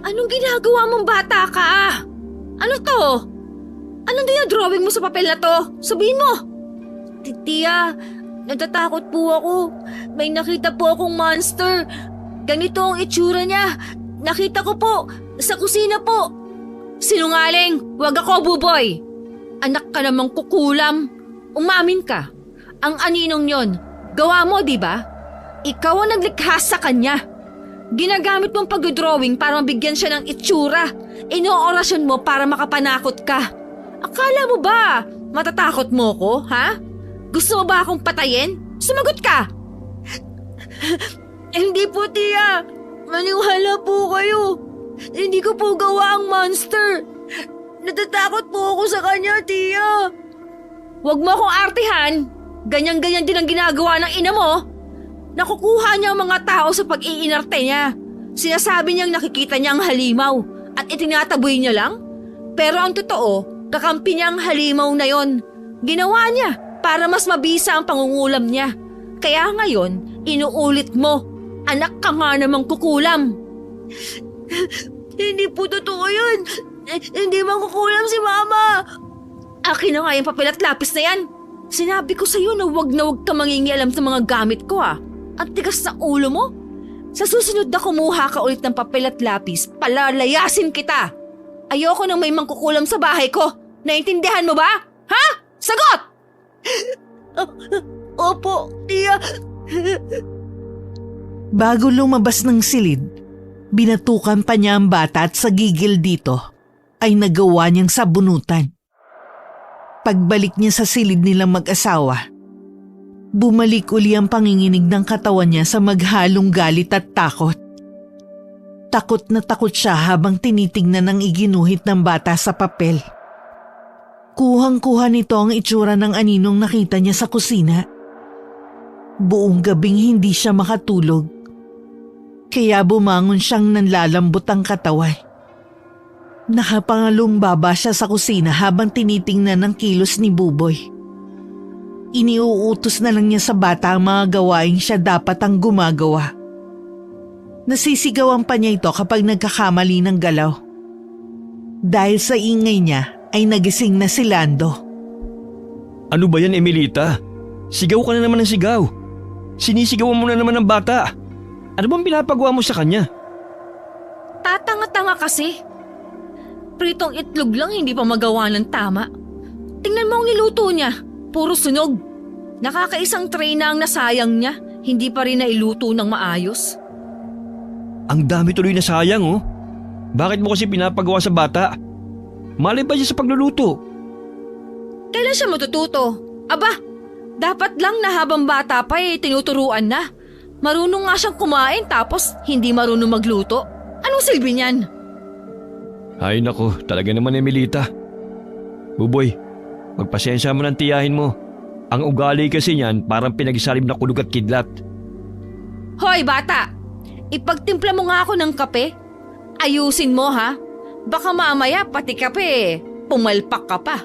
Anong ginagawa mong bata ka? Ano to? Anong dinadrawing mo sa papel na to? Sabihin mo! Tiya, natatakot po ako. May nakita po akong monster. Ganito ang itsura niya. Nakita ko po, sa kusina po. Sinungaling, wag ako, Buboy. Anak ka namang kukulam. Umamin ka. Ang aninong yon, gawa mo, di ba? Ikaw ang naglikha sa kanya. Ginagamit mong pag-drawing para mabigyan siya ng itsura. Inoorasyon mo para makapanakot ka. Akala mo ba matatakot mo ko, ha? Gusto mo ba akong patayin? Sumagot ka! Hindi po, tiya. Maniwala po kayo. Hindi ko po gawa ang monster. Natatakot po ako sa kanya, tiya. Huwag mo akong artihan. Ganyan-ganyan din ang ginagawa ng ina mo. Nakukuha niya ang mga tao sa pag-iinarte niya. Sinasabi niyang nakikita niya ang halimaw at itinataboy niya lang. Pero ang totoo, kakampi niya ang halimaw na yon. Ginawa niya para mas mabisa ang pangungulam niya. Kaya ngayon, inuulit mo. Anak ka nga namang kukulam. Hindi po totoo yun. Hindi man kukulam si Mama. Akin na nga yung papel at lapis na yan. Sinabi ko sa'yo na huwag ka mangingialam sa mga gamit ko ah. Ang tigas na ulo mo. Sa susunod na kumuha ka ulit ng papel at lapis, palalayasin kita. Ayoko nang may mangkukulam sa bahay ko. Naintindihan mo ba? Ha? Sagot! Opo, tiya. Bago lumabas ng silid, binatukan pa niya ang bata at sa gigil dito ay nagawa niyang sabunutan. Pagbalik niya sa silid nilang mag-asawa, bumalik uli ang panginginig ng katawan niya sa maghalong galit at takot. Takot na takot siya habang tinitingnan ang iginuhit ng bata sa papel. Kuhang-kuha nito ang itsura ng aninong nakita niya sa kusina. Buong gabing hindi siya makatulog. Kaya bumangon siyang nanlalambot ang katawan. Nakapangalong baba siya sa kusina habang tinitingnan ang kilos ni Buboy. Iniuutos na lang niya sa bata ang mga gawaing siya dapat ang gumagawa. Nasisigawan pa niya ito kapag nagkakamali ng galaw. Dahil sa ingay niya ay nagising na si Lando. Ano ba yan, Emilita? Sigaw ka na naman ng sigaw. Sinisigawan mo na naman ng bata. Ano bang pinapagawa mo sa kanya? Tatanga-tanga kasi. Pritong itlog lang hindi pa magawa ng tama. Tingnan mo ang niluto niya. Puro sunog. Nakakaisang tray na ang nasayang niya. Hindi pa rin nailuto ng maayos. Ang dami tuloy na sayang oh. Bakit mo kasi pinapagawa sa bata? Malay ba siya sa pagluluto? Kailan siya matututo? Aba, dapat lang na habang bata pa tinuturuan na. Marunong nga siyang kumain tapos hindi marunong magluto. Anong silbi niyan? Ay nako, talaga naman Emilita. Buboy, magpasensya mo ng tiyahin mo. Ang ugali kasi niyan parang pinagsalim na kulog at kidlat. Hoy bata, ipagtimpla mo nga ako ng kape. Ayusin mo ha. Baka mamaya pati kape pumalpak ka pa.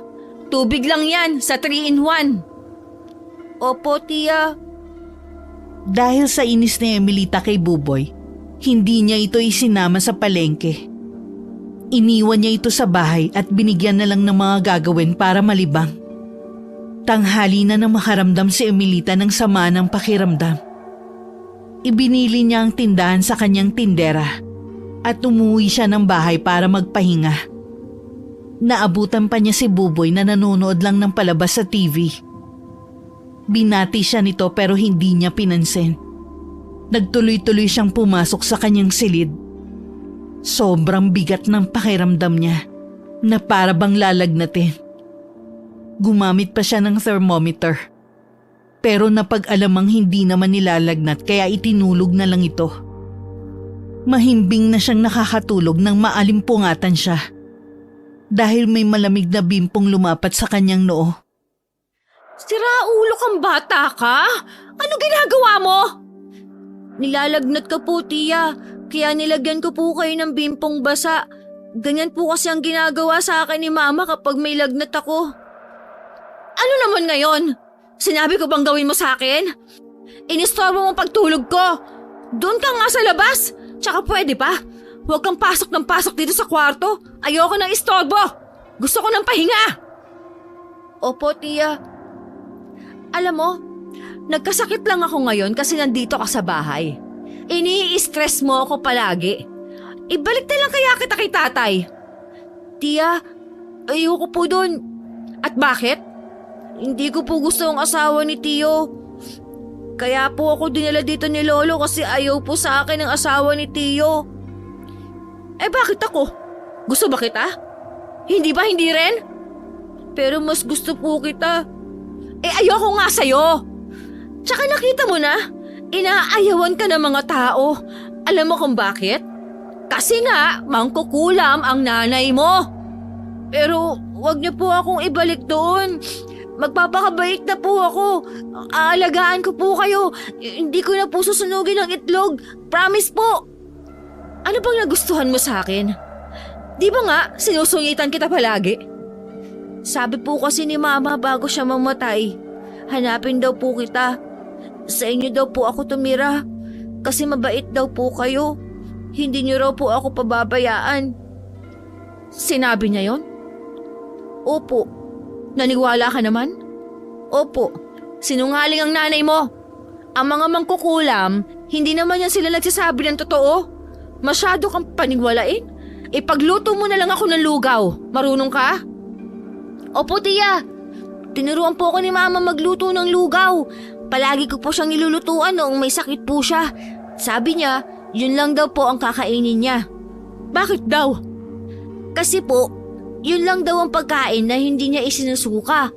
Tubig lang yan sa 3-in-1. Opo tiya. Dahil sa inis ni Emilita kay Buboy, hindi niya ito isinama sa palengke. Iniwan niya ito sa bahay at binigyan na lang ng mga gagawin para malibang. Tanghali na nang makaramdam si Emilita ng sama ng pakiramdam. Ibinili niya ang tindahan sa kanyang tindera at umuwi siya ng bahay para magpahinga. Naabutan pa niya si Buboy na nanonood lang ng palabas sa TV. Binati siya nito pero hindi niya pinansin. Nagtuloy-tuloy siyang pumasok sa kanyang silid. Sobrang bigat ng pakiramdam niya na para bang lalagnatin. Gumamit pa siya ng thermometer. Pero napag-alamang hindi naman nilalagnat kaya itinulog na lang ito. Mahimbing na siyang nakakatulog nang maalimpungatan siya. Dahil may malamig na bimpong lumapat sa kanyang noo. Siraulo kang bata ka? Ano ginagawa mo? Nilalagnat ka po, tiya. Kaya nilagyan ko po kayo ng bimpong basa. Ganyan po kasi ang ginagawa sa akin ni Mama kapag may lagnat ako. Ano naman ngayon? Sinabi ko bang gawin mo sa akin? Inistorbo mo ang pagtulog ko. Doon ka nga sa labas. Tsaka pwede pa. Huwag kang pasok ng pasok dito sa kwarto. Ayoko ng istorbo. Gusto ko ng pahinga. Opo, tiya. Alam mo, nagkasakit lang ako ngayon kasi nandito ka sa bahay. Ini-stress mo ako palagi. Ibalik na lang kaya kita kay tatay. Tiya, ayoko po dun. At bakit? Hindi ko po gusto ang asawa ni Tiyo. Kaya po ako dinala dito ni Lolo kasi ayaw po sa akin ng asawa ni Tio. Eh bakit ako? Gusto ba kita? Hindi ba hindi rin? Pero mas gusto po kita. Eh ayoko nga sa'yo. Tsaka nakita mo na, inaayawan ka ng mga tao. Alam mo kung bakit? Kasi nga, mangkukulam ang nanay mo. Pero wag niyo po akong ibalik doon. Magpapakabait na po ako. Aalagaan ko po kayo. Hindi ko na po susunugin ang itlog. Promise po. Ano bang nagustuhan mo sa akin? Di ba nga, sinusungitan kita palagi? Sabi po kasi ni Mama bago siya mamatay, hanapin daw po kita. Sa inyo daw po ako tumira. Kasi mabait daw po kayo. Hindi niyo raw po ako pababayaan. Sinabi niya yon? Opo. Naniwala ka naman? Opo. Sinungaling ang nanay mo. Ang mga mangkukulam, hindi naman yan sila nagsasabi ng totoo. Masyado kang paniwalain. Ipagluto mo na lang ako ng lugaw. Marunong ka? Opo, tiya. Tinuruan po ako ni Mama magluto ng lugaw. Palagi ko po siyang nilulutuan noong may sakit po siya. Sabi niya, yun lang daw po ang kakainin niya. Bakit daw? Kasi po, yun lang daw ang pagkain na hindi niya isinusuka.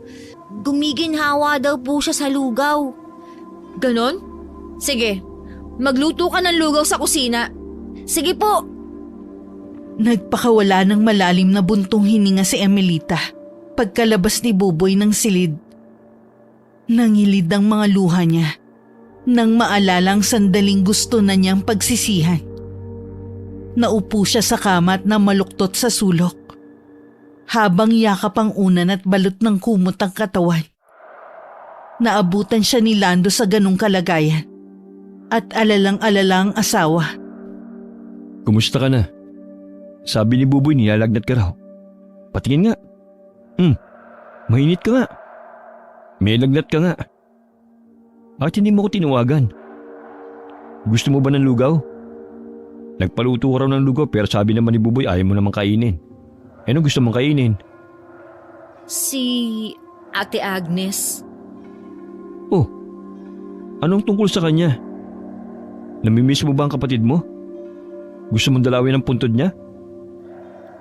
Gumiginhawa daw po siya sa lugaw. Ganon? Sige, magluto ka ng lugaw sa kusina. Sige po. Nagpakawala ng malalim na buntong hininga si Emelita pagkalabas ni Buboy ng silid. Nangilid ang mga luha niya nang maalala ang sandaling gusto na niyang pagsisihan. Naupo siya sa kama at namaluktot sa sulok habang yakap ang unan at balot ng kumot ang katawan. Naabutan siya ni Lando sa ganong kalagayan at alalang-alala ang asawa. Kumusta ka na? Sabi ni Buboy nilalagnat ka raw. Patingin nga. Mainit ka nga. May lagnat ka nga. Bakit hindi mo ko tinawagan? Gusto mo ba ng lugaw? Nagpaluto ka raw ng lugaw pero sabi naman ni Buboy ayaw mo namang kainin. Ano gusto mong kainin? Si Ate Agnes. Oh, anong tungkol sa kanya? Namimiss mo ba ang kapatid mo? Gusto mong dalawin ang puntod niya?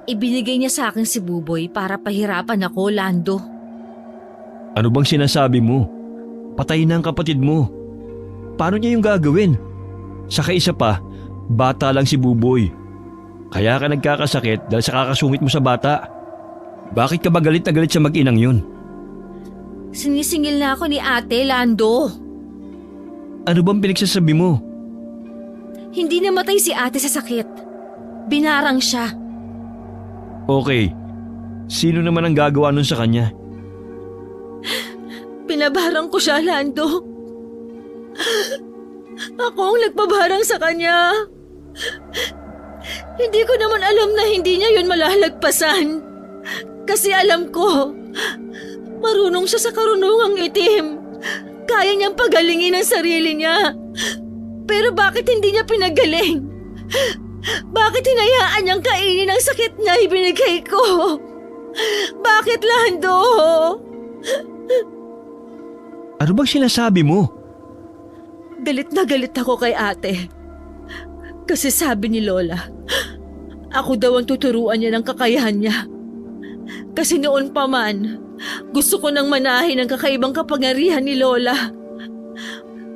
Ibinigay niya sa akin si Buboy para pahirapan ako, Lando. Ano bang sinasabi mo? Patay na ang kapatid mo. Paano niya yung gagawin? Saka isa pa, bata lang si Buboy. Kaya ka nagkakasakit dahil sa kakasungit mo sa bata. Bakit ka ba galit na galit sa mag-inang yun? Sinisingil na ako ni Ate, Lando. Ano bang pinagsasabi mo? Hindi namatay si Ate sa sakit. Binarang siya. Okay, sino naman ang gagawa nun sa kanya? Pinabarang ko siya, Lando. Ako ang nagpabarang sa kanya. Hindi ko naman alam na hindi niya yun malalagpasan. Kasi alam ko, marunong siya sa karunungang itim. Kaya niyang pagalingin ang sarili niya. Pero bakit hindi niya pinagaling? Bakit hinayaan niyang kainin ang sakit na ibinigay ko? Bakit, Lando? Ano bang sinasabi mo? Galit na galit ako kay Ate. Kasi sabi ni Lola, ako daw ang tuturuan niya ng kakayahan niya. Kasi noon pa man, gusto ko nang manahin ang kakaibang kapangyarihan ni Lola.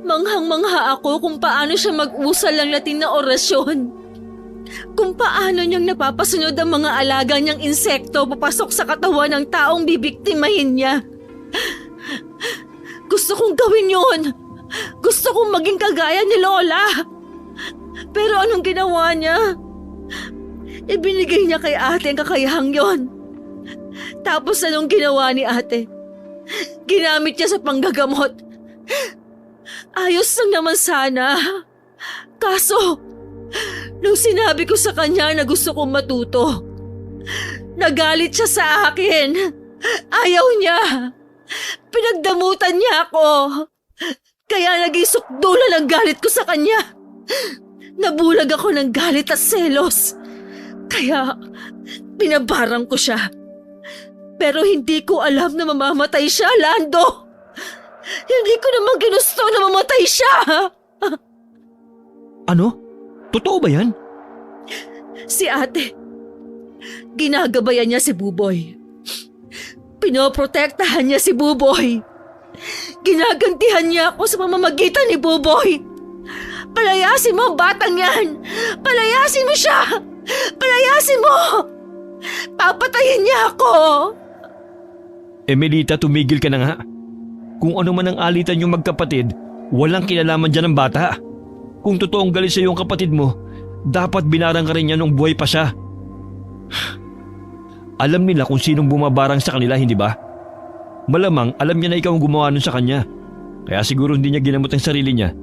Manghang-mangha ako kung paano siya mag-usal ng Latin na orasyon. Kung paano niyang napapasunod ang mga alaga niyang insekto papasok sa katawan ng taong bibiktimahin niya. Gusto kong gawin yun. Gusto kong maging kagaya ni Lola. Pero anong ginawa niya? Ibinigay niya kay Ate ang kakayahang yon. Tapos anong ginawa ni Ate? Ginamit niya sa panggagamot. Ayos lang naman sana. Kaso, nung sinabi ko sa kanya na gusto kong matuto, nagalit siya sa akin. Ayaw niya. Pinagdamutan niya ako. Kaya naging sukdulan ang galit ko sa kanya. Nabulag ako ng galit at selos. Kaya pinabarang ko siya. Pero hindi ko alam na mamamatay siya, Lando. Hindi ko naman ginusto na mamatay siya. Ano? Totoo ba yan? Si ate, ginagabayan niya si Buboy. Pinoprotektahan niya si Buboy. Ginagantihan niya ako sa pamamagitan ni Buboy. Palayasin mo ang batang yan! Palayasin mo siya! Palayasin mo! Papatayin niya ako! Emelita, tumigil ka na nga. Kung ano man ang alitan yung magkapatid, walang kinalaman dyan ng bata. Kung totoong galit sa iyo ang kapatid mo, dapat binarang ka rin niya nung buhay pa siya. Alam nila kung sinong bumabarang sa kanila, hindi ba? Malamang alam niya na ikaw ang gumawa nun sa kanya. Kaya siguro hindi niya ginamot ang sarili niya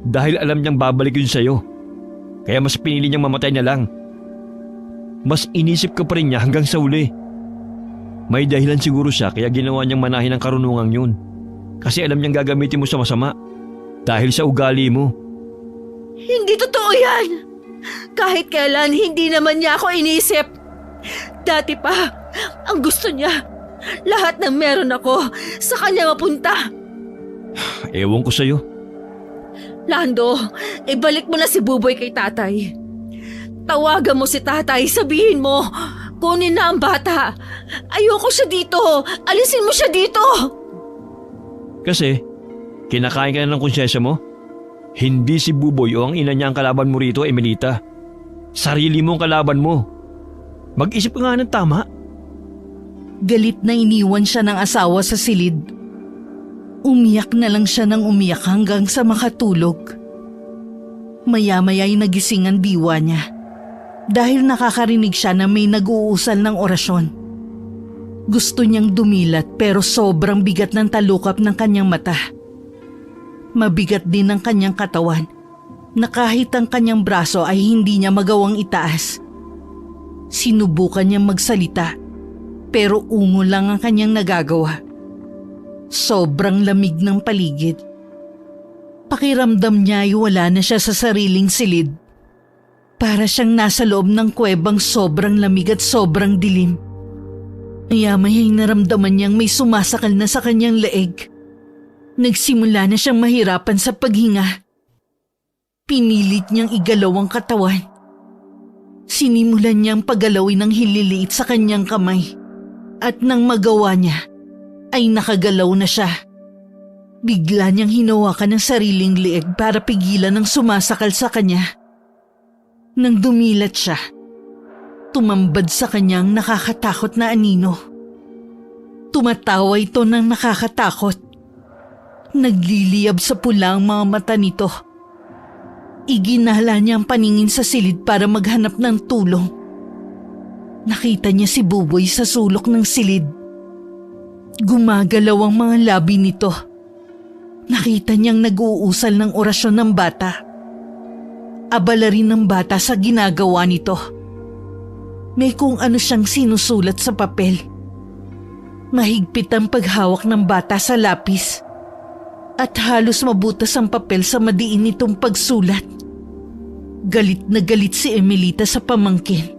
dahil alam niyang babalik yun sa'yo. Kaya mas pinili niyang mamatay na lang. Mas inisip ka pa rin niya hanggang sa uli. May dahilan siguro siya kaya ginawa niyang manahin ang karunungang yun. Kasi alam niyang gagamitin mo sa masama dahil sa ugali mo. Hindi totoo yan! Kahit kailan hindi naman niya ako inisip. Dati pa, ang gusto niya, lahat ng meron ako sa kanya mapunta. Ewan ko sa'yo. Lando, ibalik mo na si Buboy kay tatay. Tawagan mo si tatay, sabihin mo, kunin na ang bata. Ayoko siya dito, alisin mo siya dito. Kasi, kinakain ka na ng konsyensya mo? Hindi si Buboy o ang ina niya ang kalaban mo rito, Emelita. Sarili mo ang kalaban mo. Mag-isip ka nga ng tama. Galit na iniwan siya ng asawa sa silid. Umiyak na lang siya ng umiyak hanggang sa makatulog. Maya-maya ay nagising ang diwa niya dahil nakakarinig siya na may nag-uusal ng orasyon. Gusto niyang dumilat pero sobrang bigat ng talukap ng kanyang mata. Mabigat din ang kanyang katawan na kahit ang kanyang braso ay hindi niya magawang itaas. Sinubukan niyang magsalita pero ungo lang ang kanyang nagagawa. Sobrang lamig ng paligid. Pakiramdam niya ay wala na siya sa sariling silid. Para siyang nasa loob ng kuwebang sobrang lamig at sobrang dilim. Maya-maya ay naramdaman niyang may sumasakal na sa kanyang leeg. Nagsimula na siyang mahirapan sa paghinga. Pinilit niyang igalaw ang katawan. Sinimulan niyang paggalawin ang hililiit sa kanyang kamay. At nang magawa niya, ay nakagalaw na siya. Bigla niyang hinawakan ang sariling leeg para pigilan ang sumasakal sa kanya. Nang dumilat siya, tumambad sa kanyang nakakatakot na anino. Tumatawa ito ng nakakatakot. Nagliliyab sa pula ang mga mata nito. Iginala niya ang paningin sa silid para maghanap ng tulong. Nakita niya si Buboy sa sulok ng silid. Gumagalaw ang mga labi nito. Nakita niyang nag-uusal ng orasyon ng bata. Abala rin ng bata sa ginagawa nito. May kung ano siyang sinusulat sa papel. Mahigpit ang paghawak ng bata sa lapis. At halos mabutas ang papel sa madiin nitong pagsulat. Galit na galit si Emelita sa pamangkin.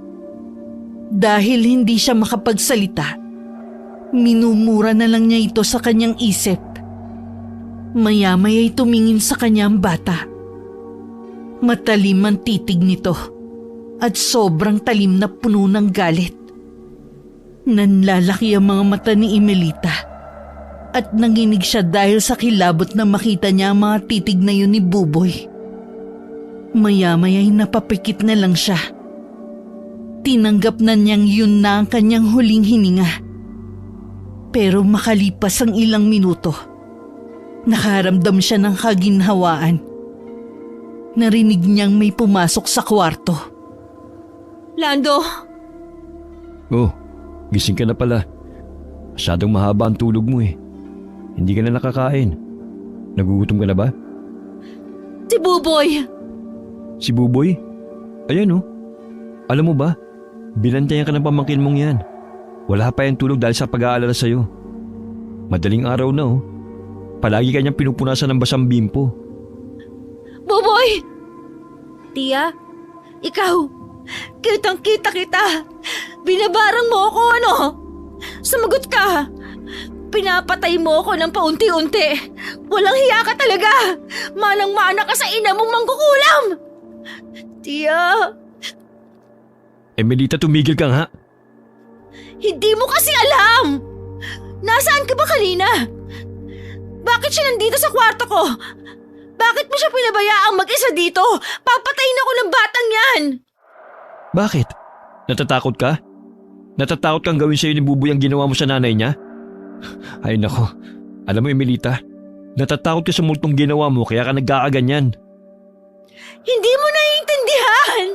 Dahil hindi siya makapagsalita, minumura na lang niya ito sa kanyang isip. Maya-maya'y tumingin sa kanyang bata. Matalim ang titig nito at sobrang talim na puno ng galit. Nanlalaki ang mga mata ni Emelita at nanginig siya dahil sa kilabot na makita niya ang mga titig na yun ni Buboy. Maya-maya'y napapikit na lang siya. Tinanggap na niyang yun na ang kanyang huling hininga. Pero makalipas ang ilang minuto, nakaramdam siya ng kaginhawaan. Narinig niyang may pumasok sa kwarto. Lando! Oh, gising ka na pala. Masyadong mahaba ang tulog mo eh. Hindi ka na nakakain. Nagugutom ka na ba? Si Buboy! Si Buboy? Ayan oh. Alam mo ba, binantayan ka ng pamangkin mong yan. Wala pa yung tulog dahil sa pag-aalala sa'yo. Madaling araw na oh. Palagi ka niyang pinupunasan ng basang bimpo. Buboy! Tia, ikaw, kitang-kita kita. Binabarang mo ako, ano? Sumagot ka. Pinapatay mo ako ng paunti-unti. Walang hiya ka talaga. Manang-mana ka sa ina mong mangkukulam. Tia, Emelita, tumigil ka nga. hindi mo kasi alam. Nasaan ka ba kanina? Bakit siya nandito sa kwarto ko? Bakit mo siya pinabayaang mag-isa dito? Papatayin ako ng batang yan. Bakit? Natatakot ka? Natatakot kang gawin sa'yo ni Buboy ang ginawa mo sa nanay niya? Ay nako, alam mo Emelita, natatakot ka sa multong ginawa mo kaya ka nagkakaganyan. Hindi mo naiintindihan.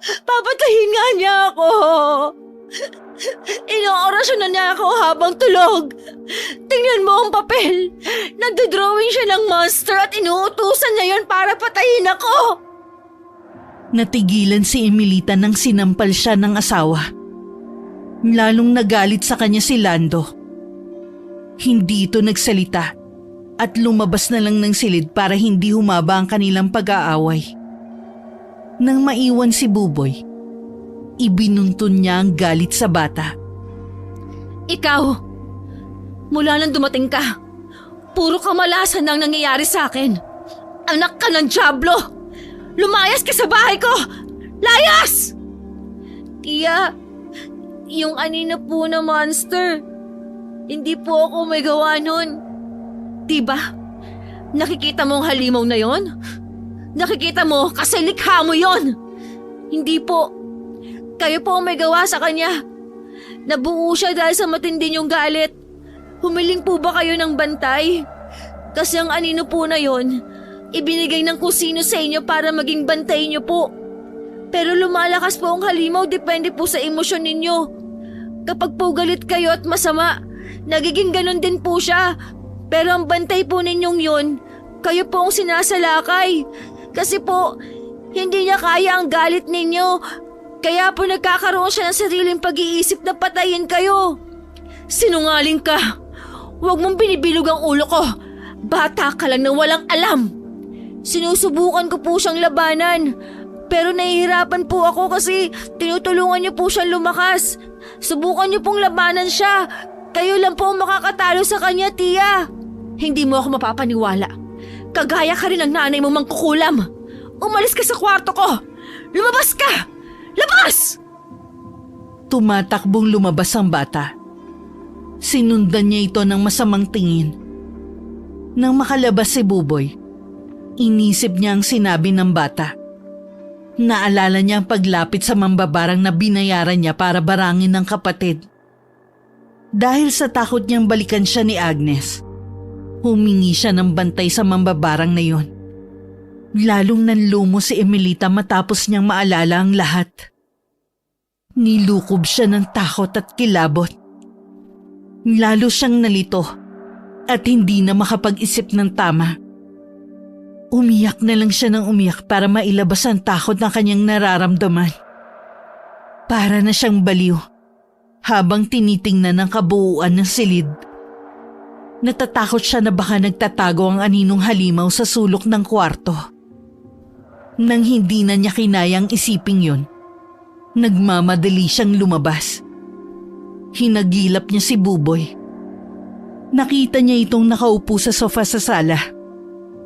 Papatayin nga niya ako. Inoorasyon na niya ako habang tulog. Tingnan mo ang papel. Nagdodrawing siya ng monster at inuutusan niya yon para patayin ako. Natigilan si Emelita nang sinampal siya ng asawa. Lalong nagalit sa kanya si Lando. Hindi ito nagsalita at lumabas na lang ng silid para hindi humaba ang kanilang pag-aaway. Nang maiwan si Buboy, ibinuntun niya ang galit sa bata. Ikaw, mula nang dumating ka, puro kamalasan ang nangyayari sa akin. Anak ka ng dyablo! Lumayas ka sa bahay ko! Layas! Tia, yung anina po na monster, hindi po ako may gawa nun. Diba? Nakikita mo ang halimaw na yon? Nakikita mo kasi likha mo yon. Hindi po. Kayo po ang may gawa sa kanya. Nabuo siya dahil sa matindi niyong galit. Humiling po ba kayo ng bantay? Kasi ang anino po na yon, ibinigay ng kusino sa inyo para maging bantay niyo po. Pero lumalakas po ang halimaw depende po sa emosyon ninyo. Kapag po galit kayo at masama, nagiging ganun din po siya. Pero ang bantay po ninyong yun, kayo po ang sinasalakay. Kasi po, hindi niya kaya ang galit ninyo. Kaya po nagkakaroon siya ng sariling pag-iisip na patayin kayo. Sinungaling ka. Huwag mong binibilog ang ulo ko. Bata ka lang na walang alam. Sinusubukan ko po siyang labanan. Pero nahihirapan po ako kasi tinutulungan niyo po siyang lumakas. Subukan niyo pong labanan siya. Kayo lang po ang makakatalo sa kanya, Tia. Hindi mo ako mapapaniwala. Kagaya ka rin ng nanay mo mangkukulam. Umalis ka sa kwarto ko. Lumabas ka! Labas! Tumatakbong lumabas ang bata. Sinundan niya ito ng masamang tingin. Nang makalabas si Buboy, inisip niya ang sinabi ng bata. Naalala niya ang paglapit sa mambabarang na binayaran niya para barangin ng kapatid. Dahil sa takot niyang balikan siya ni Agnes, humingi siya ng bantay sa mambabarang na yon. Lalong nanlumo si Emelita matapos niyang maalala ang lahat. Nilukob siya ng takot at kilabot. Lalo siyang nalito at hindi na makapag-isip ng tama. Umiyak na lang siya ng umiyak para mailabas ang takot na kanyang nararamdaman. Para na siyang baliw habang tinitingnan ang kabuuan ng silid. Natatakot siya na baka nagtatago ang aninong halimaw sa sulok ng kwarto. Nang hindi na niya kinayang isiping yun, nagmamadali siyang lumabas. Hinagilap niya si Buboy. Nakita niya itong nakaupo sa sofa sa sala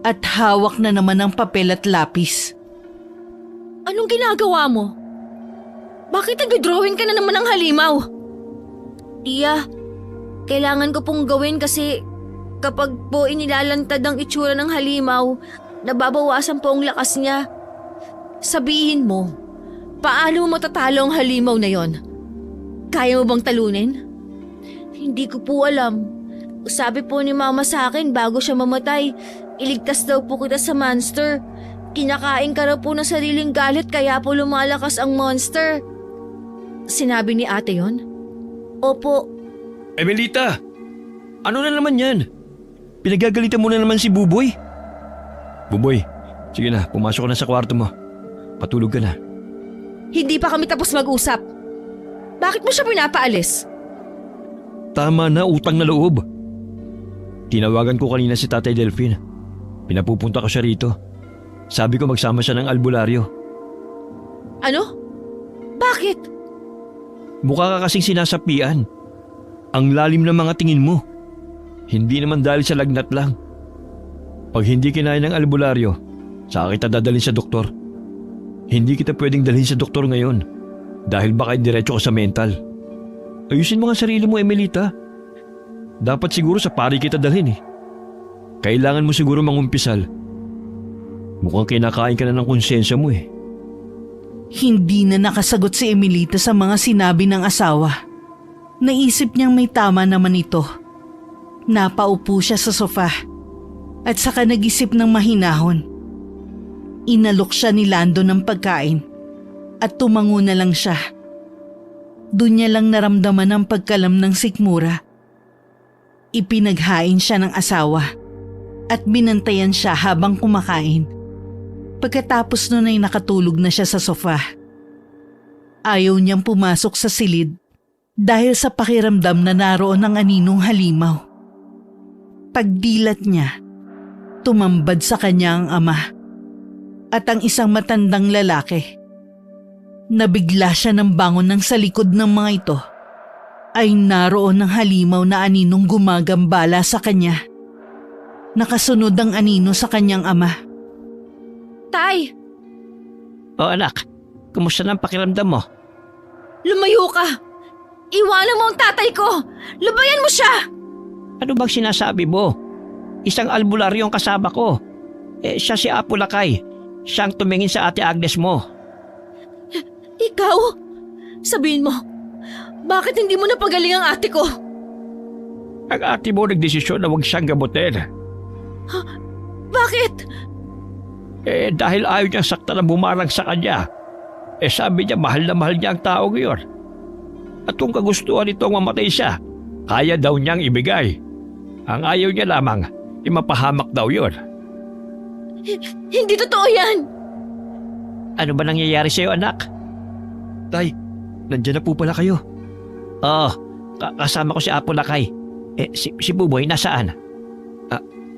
at hawak na naman ang papel at lapis. Anong ginagawa mo? Bakit nag-drawing ka na naman ng halimaw? Tia, kailangan ko pong gawin kasi kapag po inilalantad ang itsura ng halimaw, nababawasan po ang lakas niya. Sabihin mo, paano mo matatalo ang halimaw na yon? Kaya mo bang talunin? Hindi ko po alam. Sabi po ni Mama sa akin bago siya mamatay, iligtas daw po kita sa monster. Kinakain ka raw po ng sariling galit kaya po lumalakas ang monster. Sinabi ni ate yon? Opo. Emelita! Ano na naman yan? Pinagagalitan mo na naman si Buboy? Buboy, sige na, pumasok ka na sa kwarto mo. Patulog ka na. Hindi pa kami tapos mag-usap. Bakit mo siya pinapaalis? Tama na, utang na loob. Tinawagan ko kanina si Tatay Delphine. Pinapupunta ko siya rito. Sabi ko magsama siya ng albularyo. Ano? Bakit? Mukha ka kasing sinasapian. Ang lalim ng mga tingin mo. Hindi naman dahil sa lagnat lang. Pag hindi kinaya ng albularyo, saka kita dadalhin sa doktor. Hindi kita pwedeng dalhin sa doktor ngayon dahil baka diretso ka sa mental. Ayusin mo nga sarili mo, Emelita. Dapat siguro sa pari kita dalhin eh. Kailangan mo siguro mangumpisal. Mukhang kinakain ka na ng konsensya mo eh. Hindi na nakasagot si Emelita sa mga sinabi ng asawa. Naisip niyang may tama naman ito. Napaupo siya sa sofa at saka nag-isip ng mahinahon. Inalok siya ni Lando ng pagkain at tumango na lang siya. Doon niya lang naramdaman ang pagkalam ng sikmura. Ipinaghain siya ng asawa at binantayan siya habang kumakain. Pagkatapos nun ay nakatulog na siya sa sofa. Ayaw niyang pumasok sa silid dahil sa pakiramdam na naroon ang aninong halimaw. Pagdilat niya, tumambad sa kanya ang ama at ang isang matandang lalaki. Nabigla siya ng bangon nang sa likod ng mga ito ay naroon ang halimaw na aninong gumagambala sa kanya. Nakasunod ang anino sa kanyang ama. Tay, O anak, kumusta na ang pakiramdam mo? lumayo ka! Iwanan mo ang tatay ko! Lubayan mo siya! Ano bang sinasabi mo? Isang albularyo ang kasama ko. Siya si Apo Lakay. Siyang tumingin sa Ate Agnes mo. Ikaw? Sabihin mo, bakit hindi mo napagaling ang ate ko? Ang ate mo nagdesisyon na huwag siyang gamutin. Bakit? Dahil ayaw niyang saktan na bumarang sa kanya. Sabi niya mahal na mahal niya ang tao ngayon. At kung kagustuhan nitong mamatay siya, kaya daw niyang ibigay. Ang ayaw niya lamang, imapahamak daw yun. Hindi totoo yan! Ano ba nangyayari sa'yo, anak? Tay, nandiyan na po pala kayo. Oo, kasama ko si Apo Lakay. Si Buboy nasaan?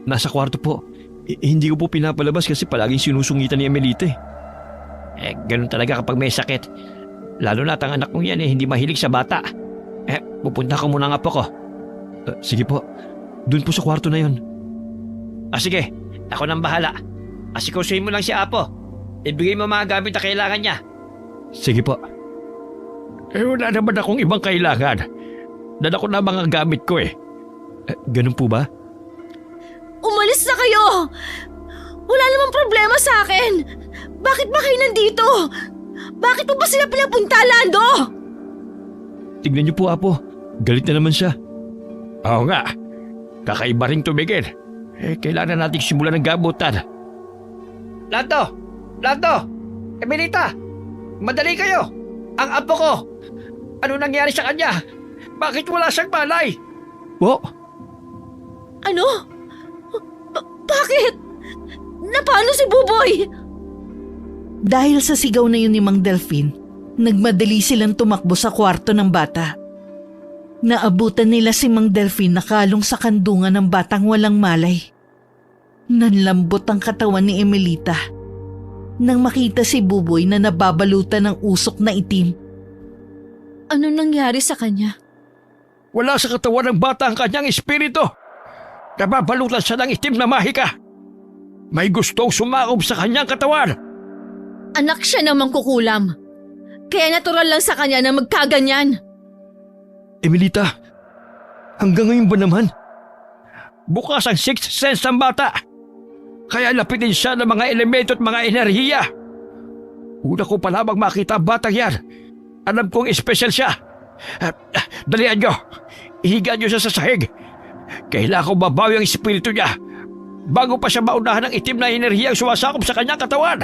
Nasa kwarto po. Hindi ko po pinapalabas kasi palaging sinusungitan ni Emelita eh. Ganun talaga kapag may sakit. Lalo na ang anak kong yan hindi mahilig sa bata. Pupunta ko muna nga po ko. Sige po, dun po sa kwarto na yun. Sige, ako nang bahala. Asikusuhin mo lang si Apo. Ibigay mo mga gamit na kailangan niya. Sige po. Wala naman akong ibang kailangan. Dala ko na mga gamit ko eh. Ganun po ba? Umalis na kayo! Wala namang problema sa akin! Bakit ba kayo nandito? Bakit mo ba sila pinapunta, Lando? Tignan niyo po, Apo. Galit na naman siya. Oo nga. Kakaiba rin tumigil. Kailangan natin simulan ng gamutan. Lando! Lando! Emelita! Madali kayo! Ang apo ko! Ano nangyari sa kanya? Bakit wala siyang malay? Ano? Bakit? Napano si Buboy? Dahil sa sigaw na yun ni Mang Delfin, nagmadali silang tumakbo sa kwarto ng bata. Naabutan nila si Mang Delfin nakalong sa kandungan ng batang walang malay. Nanlambot ang katawan ni Emelita nang makita si Buboy na nababalutan ng usok na itim. Ano nangyari sa kanya? Wala sa katawan ng bata ang kanyang espiritu. Nababalutan siya ng itim na mahika. May gustong sumakob sa kanyang katawan. Anak siya namang kukulam. Kaya natural lang sa kanya na magkaganyan. Emelita, hanggang ngayon ba naman? Bukas ang sixth sense ng bata. Kaya lapitin siya ng mga elemento at mga enerhiya. Una ko pa lamang makita ang batang yan. Alam kong espesyal siya. Dalian nyo. Ihiga nyo siya sa sahig. Kailangan ko babawi ang espiritu niya bago pa siya maunahan ng itim na enerhiya ang sumasakop sa kanyang katawan.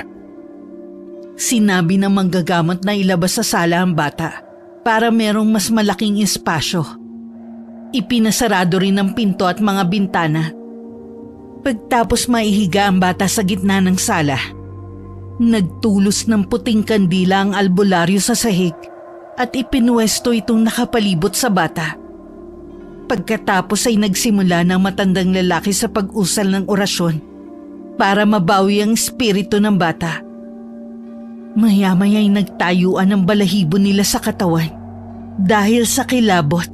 Sinabi ng manggagamot na ilabas sa sala ang bata para merong mas malaking espasyo. Ipinasarado rin ang pinto at mga bintana. Pagtapos maihiga ang bata sa gitna ng sala, nagtulos ng puting kandila ang albularyo sa sahig at ipinwesto itong nakapalibot sa bata. Pagkatapos ay nagsimula ng matandang lalaki sa pag-usal ng orasyon para mabawi ang espiritu ng bata. Maya-maya ay nagtayuan ang balahibo nila sa katawan dahil sa kilabot.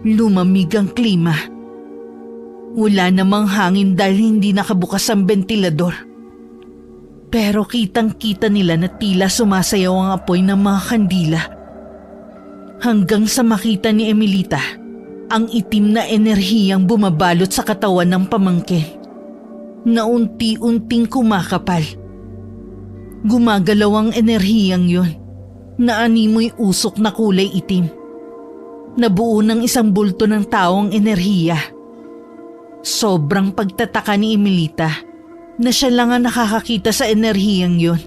Lumamig ang klima. Wala namang hangin dahil hindi nakabukas ang bentilador. Pero kitang-kita nila na tila sumasayaw ang apoy ng mga kandila. Hanggang sa makita ni Emilita ang itim na enerhiyang bumabalot sa katawan ng pamangkin na unti-unting kumakapal. Gumagalaw ang enerhiyang yun na animoy usok na kulay itim. Nabuo ng isang bulto ng taong enerhiya. Sobrang pagtataka ni Emilita na siya lang ang nakakakita sa enerhiyang yun.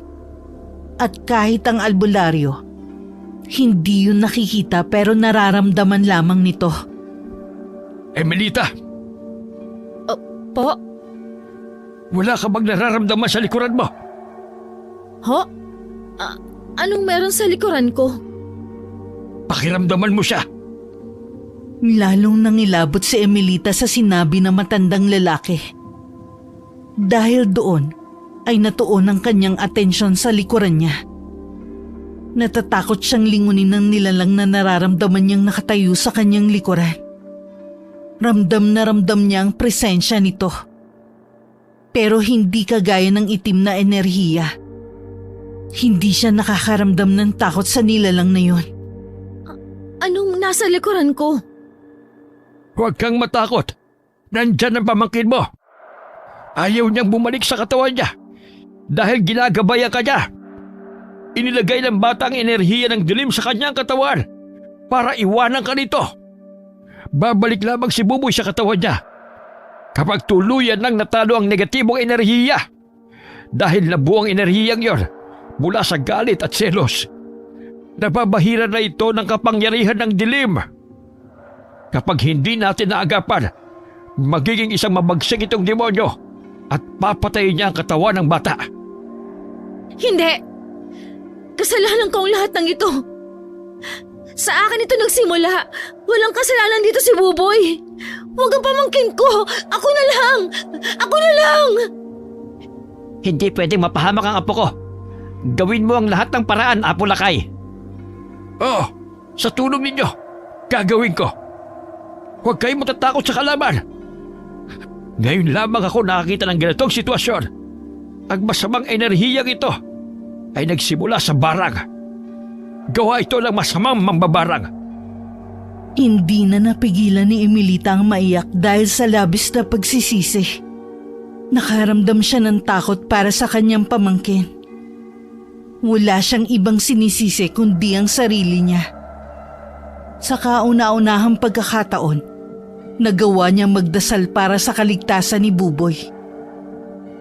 At kahit ang albularyo, hindi yun nakikita pero nararamdaman lamang nito. Emilita! Po? Wala ka bang nararamdaman sa likuran mo? Ho? Anong meron sa likuran ko? Pakiramdaman mo siya. Lalong nangilabot si Emilita sa sinabi ng matandang lalaki. Dahil doon ay natuon ang kanyang atensyon sa likuran niya. Natatakot siyang lingunin ng nilalang na nararamdaman niyang nakatayo sa kanyang likuran. Ramdam na ramdam niya ang presensya nito. Pero hindi kagaya ng itim na enerhiya. Hindi siya nakakaramdam ng takot sa nilalang na yun. Anong nasa likuran ko? Huwag kang matakot. Nandyan ang pamangkin mo. Ayaw niyang bumalik sa katawan niya dahil ginagabayan ka niya. Inilagay ng bata ang enerhiya ng dilim sa kanyang katawan para iwanan ka nito. Babalik lamang si Buboy sa katawan niya kapag tuluyan nang natalo ang negatibong enerhiya. Dahil nabuo ang enerhiyang yon mula sa galit at selos. Nababahiran na ito ng kapangyarihan ng dilim. Kapag hindi natin naagapan, magiging isang mabagsik itong demonyo at papatayin niya ang katawan ng bata. Hindi! Kasalanan ko ang lahat ng ito. Sa akin ito nagsimula. Walang kasalanan dito si Buboy. Huwag ang pamangkin ko. Ako na lang. Ako na lang. Hindi pwedeng mapahamak ang apo ko. Gawin mo ang lahat ng paraan, Apo Lakay. Oo, sa tulong ninyo, gagawin ko. Huwag kayong matatakot sa kalaban. Ngayon lamang ako nakakita ng ganitong sitwasyon. Ang masamang enerhiyang ito ay nagsimula sa barang. Gawa ito ng masamang mambabarang. Hindi na napigilan ni Emilita ang maiyak dahil sa labis na pagsisisi. Nakaramdam siya ng takot para sa kanyang pamangkin. Wala siyang ibang sinisisi kundi ang sarili niya. Sa kauna-unahang pagkakataon, nagawa niyang magdasal para sa kaligtasan ni Buboy.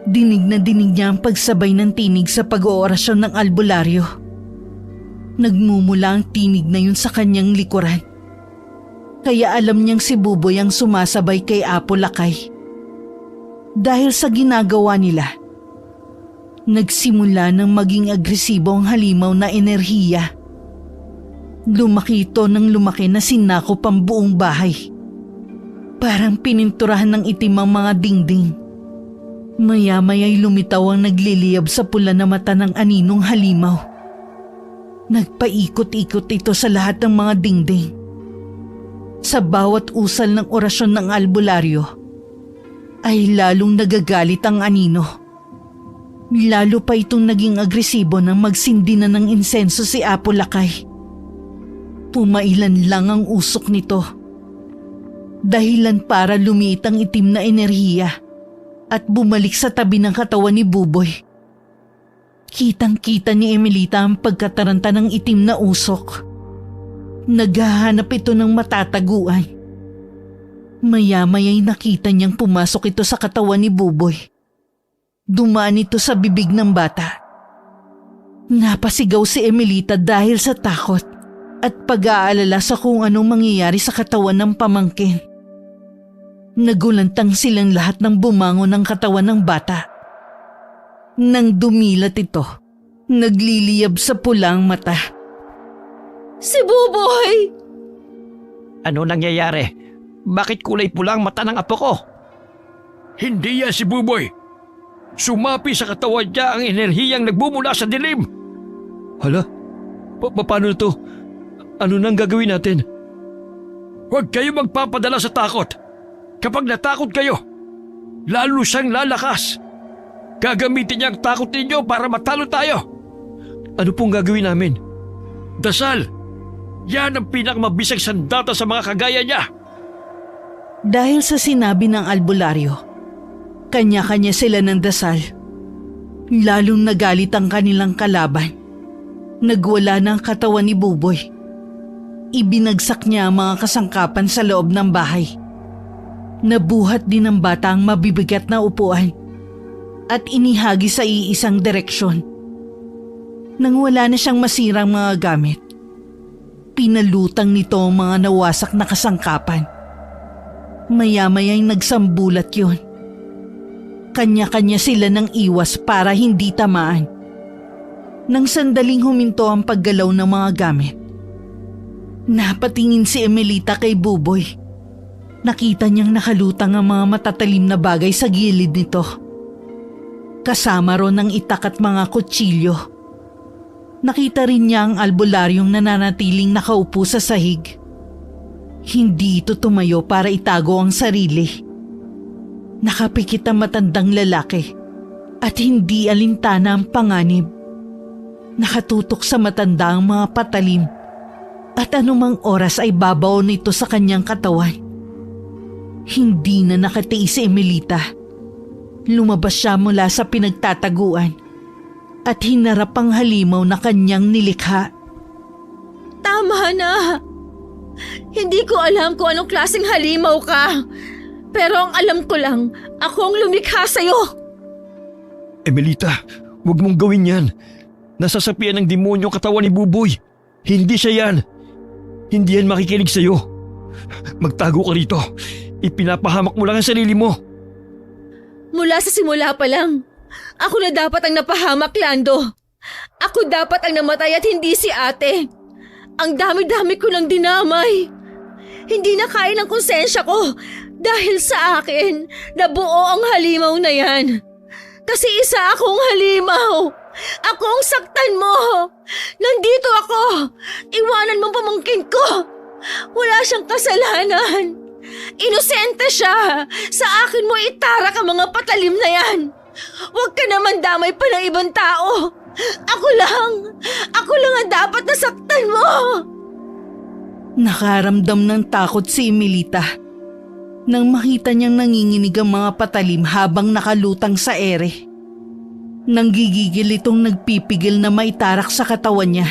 Dinig na dinig niya ang pagsabay ng tinig sa pag-oorasyon ng albularyo. Nagmumula ang tinig na yun sa kanyang likuran. Kaya alam niyang si Buboy ang sumasabay kay Apo Lakay. Dahil sa ginagawa nila, nagsimula ng maging agresibo ang halimaw na enerhiya. Lumaki ito ng lumaki na sinakop ang buong bahay. Parang pininturahan ng itim ang mga dingding. Maya-maya'y lumitaw ang nagliliyab sa pula na mata ng aninong halimaw. Nagpaikot-ikot ito sa lahat ng mga dingding. Sa bawat usal ng orasyon ng albularyo, ay lalong nagagalit ang anino. Lalo pa itong naging agresibo nang magsindi na ng insenso si Apo Lakay. Pumailan lang ang usok nito. Dahilan para lumiit ang itim na enerhiya at bumalik sa tabi ng katawan ni Buboy. Kitang-kita ni Emilita ang pagkataranta ng itim na usok. Naghahanap ito ng matataguan. Maya-maya'y nakita niyang pumasok ito sa katawan ni Buboy. Dumaan ito sa bibig ng bata. Napasigaw si Emilita dahil sa takot at pag-aalala sa kung anong mangyayari sa katawan ng pamangkin. Nagulantang silang lahat ng bumangon ng katawan ng bata. Nang dumilat ito, nagliliyab sa pulang mata. Si Buboy! Ano nangyayari? Bakit kulay pula ang mata ng apo ko? Hindi yan si Buboy. Sumapi sa katawan niya ang enerhiyang nagbumula sa dilim. Hala? Paano to? Ano nang gagawin natin? Huwag kayo magpapadala sa takot. Kapag natakot kayo, lalo siyang lalakas. Gagamitin niya ang takot ninyo para matalo tayo. Ano pong gagawin namin? Dasal! Yan ang pinakamabisang sandata sa mga kagaya niya. Dahil sa sinabi ng albularyo, kanya-kanya sila ng dasal. Lalong nagalit ang kanilang kalaban. Nagwala ng katawan ni Buboy. Ibinagsak niya ang mga kasangkapan sa loob ng bahay. Nabuhat din ng bata ang mabibigat na upuan at inihagi sa iisang direksyon. Nang wala na siyang masirang mga gamit, pinalutang nito ang mga nawasak na kasangkapan. Maya-maya'y nagsambulat yun. Kanya-kanya sila ng iwas para hindi tamaan. Nang sandaling huminto ang paggalaw ng mga gamit, napatingin si Emelita kay Buboy. Nakita niyang nakalutang ang mga matatalim na bagay sa gilid nito. Kasama ron ng itak at mga kutsilyo. Nakita rin niya ang albularyong nananatiling nakaupo sa sahig. Hindi ito tumayo para itago ang sarili. Nakapikit ang matandang lalaki at hindi alintana ang panganib. Nakatutok sa matanda ang mga patalim at anumang oras ay babaw nito sa kanyang katawan. Hindi na nakatiis si Emelita. Lumabas siya mula sa pinagtataguan at hinarap ang halimaw na kanyang nilikha. Tama na! Hindi ko alam kung anong klaseng halimaw ka. Pero ang alam ko lang, ako ang lumikha sa'yo. Emelita, huwag mong gawin yan. Nasasapian ng demonyo ang katawan ni Buboy. Hindi siya yan. Hindi yan makikinig sa'yo. Magtago ka rito. Ipinapahamak mo lang ang sarili mo. Mula sa simula pa lang, ako na dapat ang napahamak, Lando. Ako dapat ang namatay at hindi si ate. Ang dami-dami ko lang dinamay. Hindi na kaya ng konsensya ko dahil sa akin nabuo ang halimaw na yan. Kasi isa akong halimaw. Ako ang saktan mo. Nandito ako. Iwanan mo pamangkin ko. Wala siyang kasalanan. Inosente siya. Sa akin mo itarak ang mga patalim na yan. Huwag ka naman damay pa ng ibang tao. Ako lang ang dapat nasaktan mo. Nakaramdam ng takot si Emelita nang makita niyang nanginginig ang mga patalim habang nakalutang sa ere. Nanggigigil itong nagpipigil na maitarak sa katawan niya.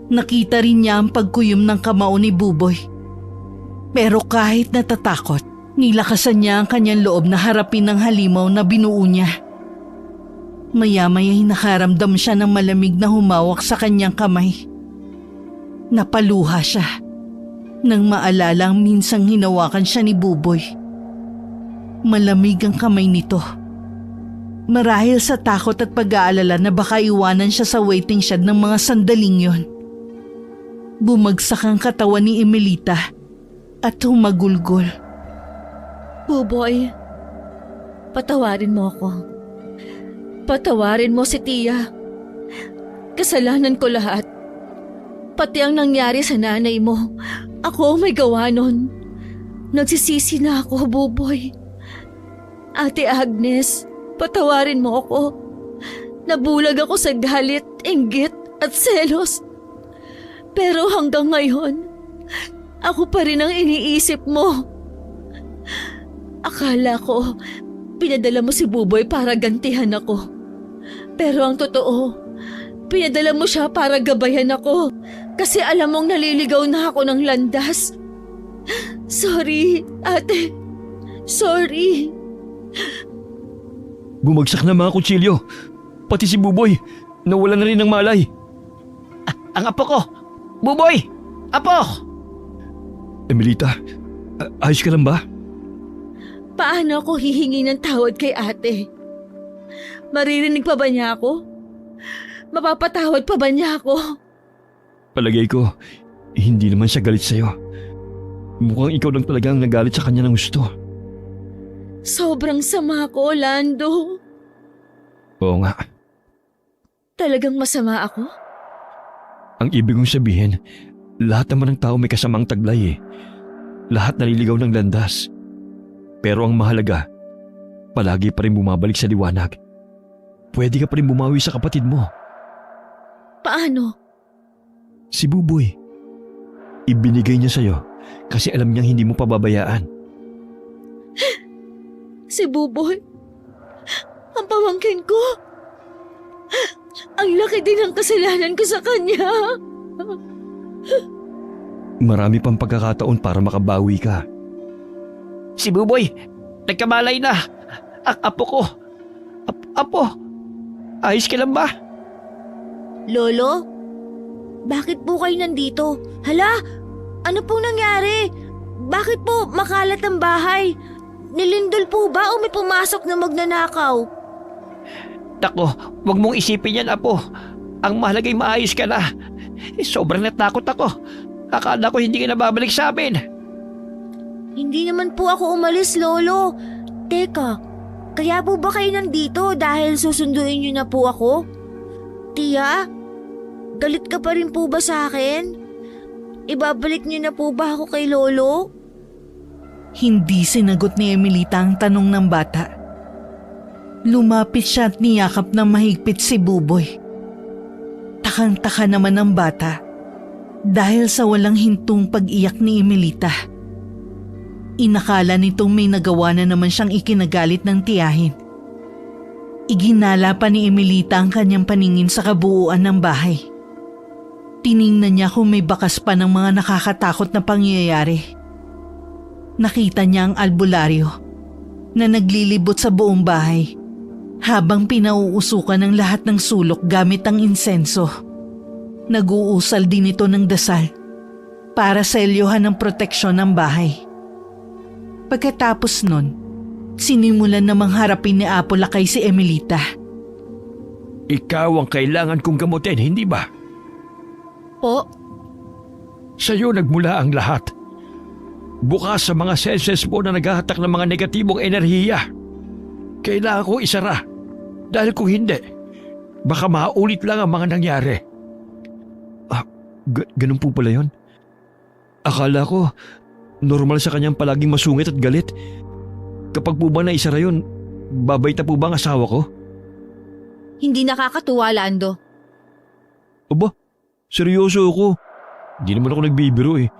Nakita rin niya ang pagkuyom ng kamao ni Buboy. Pero kahit natatakot, nilakasan niya ang kanyang loob na harapin ang halimaw na binuo niya. Maya-maya'y nakaramdam siya ng malamig na humawak sa kanyang kamay. Napaluha siya nang maalala ang minsang hinawakan siya ni Buboy. Malamig ang kamay nito. Marahil sa takot at pag-aalala na baka iwanan siya sa waiting shed ng mga sandaling yon. Bumagsak ang katawan ni Emelita at humagulgol. Buboy, patawarin mo ako. Patawarin mo si Tia. Kasalanan ko lahat. Pati ang nangyari sa nanay mo. Ako ang may gawa nun. Nagsisisi na ako, Buboy. Ate Agnes, patawarin mo ako. Nabulag ako sa galit, inggit at selos. Pero hanggang ngayon, ako pa rin ang iniisip mo. Akala ko, pinadala mo si Buboy para gantihan ako. Pero ang totoo, pinadala mo siya para gabayan ako. Kasi alam mong naliligaw na ako ng landas. Sorry, ate. Sorry. Bumagsak na mga kutsilyo. Pati si Buboy, nawala na rin ng malay. Ang apo ko! Buboy! Apo! Emelita, ayos ka lang ba? Paano ako hihingi ng tawad kay ate? Maririnig pa ba niya ako? Mapapatawad pa ba niya ako? Palagay ko, hindi naman siya galit sa'yo. Mukhang ikaw lang talaga ang nagalit sa kanya ng gusto. Sobrang sama ko, Lando. Oo nga. Talagang masama ako? Ang ibig kong sabihin, Lahat naman ng tao may kasamang taglay eh. Lahat naliligaw ng landas. Pero ang mahalaga, palagi pa rin bumabalik sa liwanag. Pwede ka pa rin bumawi sa kapatid mo. Paano? Si Buboy. Ibinigay niya sa'yo kasi alam niyang hindi mo pababayaan. Si Buboy? Ang pamangkin ko? Ang laki din ng kasalanan ko sa kanya. Marami pang pagkakataon para makabawi ka. Si Buboy, nagkamalay na. Ang apo ko. Apo, ayos ka lang ba? Lolo? Bakit po kayo nandito? Hala, ano pong nangyari? Bakit po makalat ang bahay? Nilindol po ba o may pumasok na magnanakaw? Nako, wag mong isipin yan, apo. Ang mahalagay maayos ka na. Sobrang natakot ako. Akala ko hindi ka na babalik sa amin. Hindi naman po ako umalis, Lolo. Teka, kaya po ba kayo nandito dahil susunduin niyo na po ako? Tia, galit ka pa rin po ba sa akin? Ibabalik niyo na po ba ako kay Lolo? Hindi sinagot ni Emilita ang tanong ng bata. Lumapit siya at niyakap ng mahigpit si Buboy. Takang-taka naman ang bata dahil sa walang hintong pag-iyak ni Emilita. Inakala nitong may nagawa na naman siyang ikinagalit ng tiyahin. Iginala pa ni Emilita ang kanyang paningin sa kabuuan ng bahay. Tiningnan niya kung may bakas pa ng mga nakakatakot na pangyayari. Nakita niya ang albularyo na naglilibot sa buong bahay habang pinauusukan ng lahat ng sulok gamit ang insenso. Nag-uusal din ito ng dasal para selyohan ng proteksyon ng bahay. Pagkatapos nun, sinimulan namang harapin ni Apo Lakay si Emilita. Ikaw ang kailangan kong gamutin, hindi ba? Po? Sa'yo nagmula ang lahat. Bukas sa mga senses mo na naghahatak ng mga negatibong enerhiya. Kailangan ko isara. Dahil kung hindi, baka maulit lang ang mga nangyari. Ganun po pala yun? Akala ko, normal sa kanyang palaging masungit at galit. Kapag po ba naisara yun, babay na po ba ang asawa ko? Hindi nakakatuwa, Lando. Aba, seryoso ako. Di naman ako nagbibiro eh.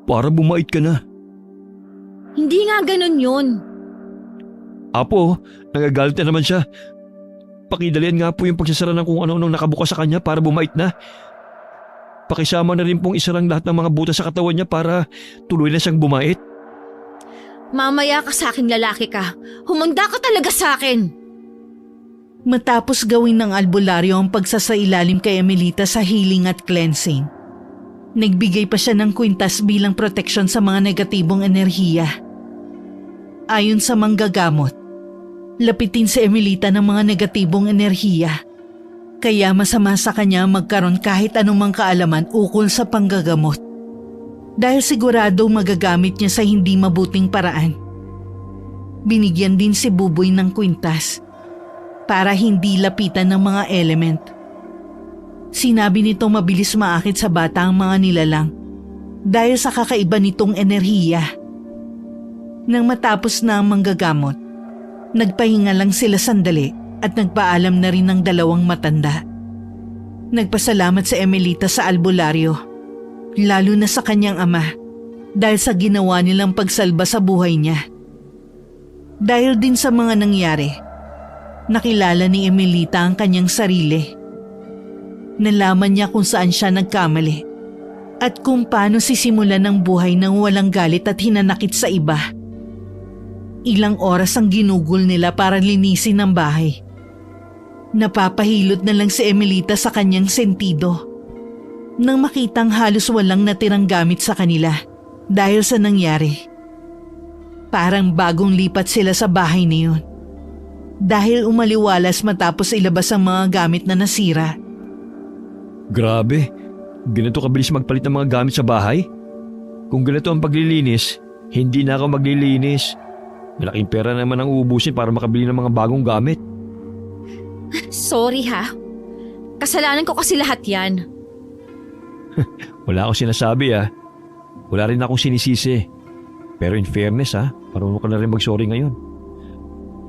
Para bumait ka na. Hindi nga ganun yun. Apo, nagagalit na naman siya. Pakidalian nga po yung pagsasara ng kung ano-anong nakabukas sa kanya para bumait na. Pakisama na rin pong isarang lahat ng mga butas sa katawan niya para tuloy na siyang bumait. Mamaya ka sa akin, lalaki ka. Humanda ka talaga sa akin. Matapos gawin ng albularyo ang pagsasailalim kay Emilita sa healing at cleansing, nagbigay pa siya ng kwintas bilang proteksyon sa mga negatibong enerhiya. Ayon sa manggagamot, lapitin si Emilita ng mga negatibong enerhiya. Kaya masama sa kanya magkaroon kahit anumang kaalaman ukol sa panggagamot. Dahil sigurado magagamit niya sa hindi mabuting paraan. Binigyan din si Buboy ng kwintas para hindi lapitan ng mga element. Sinabi nito mabilis maakit sa bata ang mga nilalang dahil sa kakaiba nitong enerhiya. Nang matapos na ang manggagamot, nagpahinga lang sila sandali at nagpaalam na rin ng dalawang matanda. Nagpasalamat si Emilita sa albularyo, lalo na sa kanyang ama dahil sa ginawa nilang pagsalba sa buhay niya. Dahil din sa mga nangyari, nakilala ni Emilita ang kanyang sarili. Nalaman niya kung saan siya nagkamali at kung paano sisimulan ng buhay ng walang galit at hinanakit sa iba. Ilang oras ang ginugol nila para linisin ang bahay. Napapahilot na lang si Emilita sa kanyang sentido nang makitang halos walang natirang gamit sa kanila dahil sa nangyari. Parang bagong lipat sila sa bahay na yun dahil umaliwalas matapos ilabas ang mga gamit na nasira. Grabe, ganito kabilis magpalit ng mga gamit sa bahay? Kung ganito ang paglilinis, hindi na ako maglilinis. Malaking pera naman ang uubusin para makabili ng mga bagong gamit. Sorry ha. Kasalanan ko kasi lahat yan. Wala akong sinasabi Wala rin akong sinisisi. Pero in fairness marunong ka na rin mag-sorry ngayon.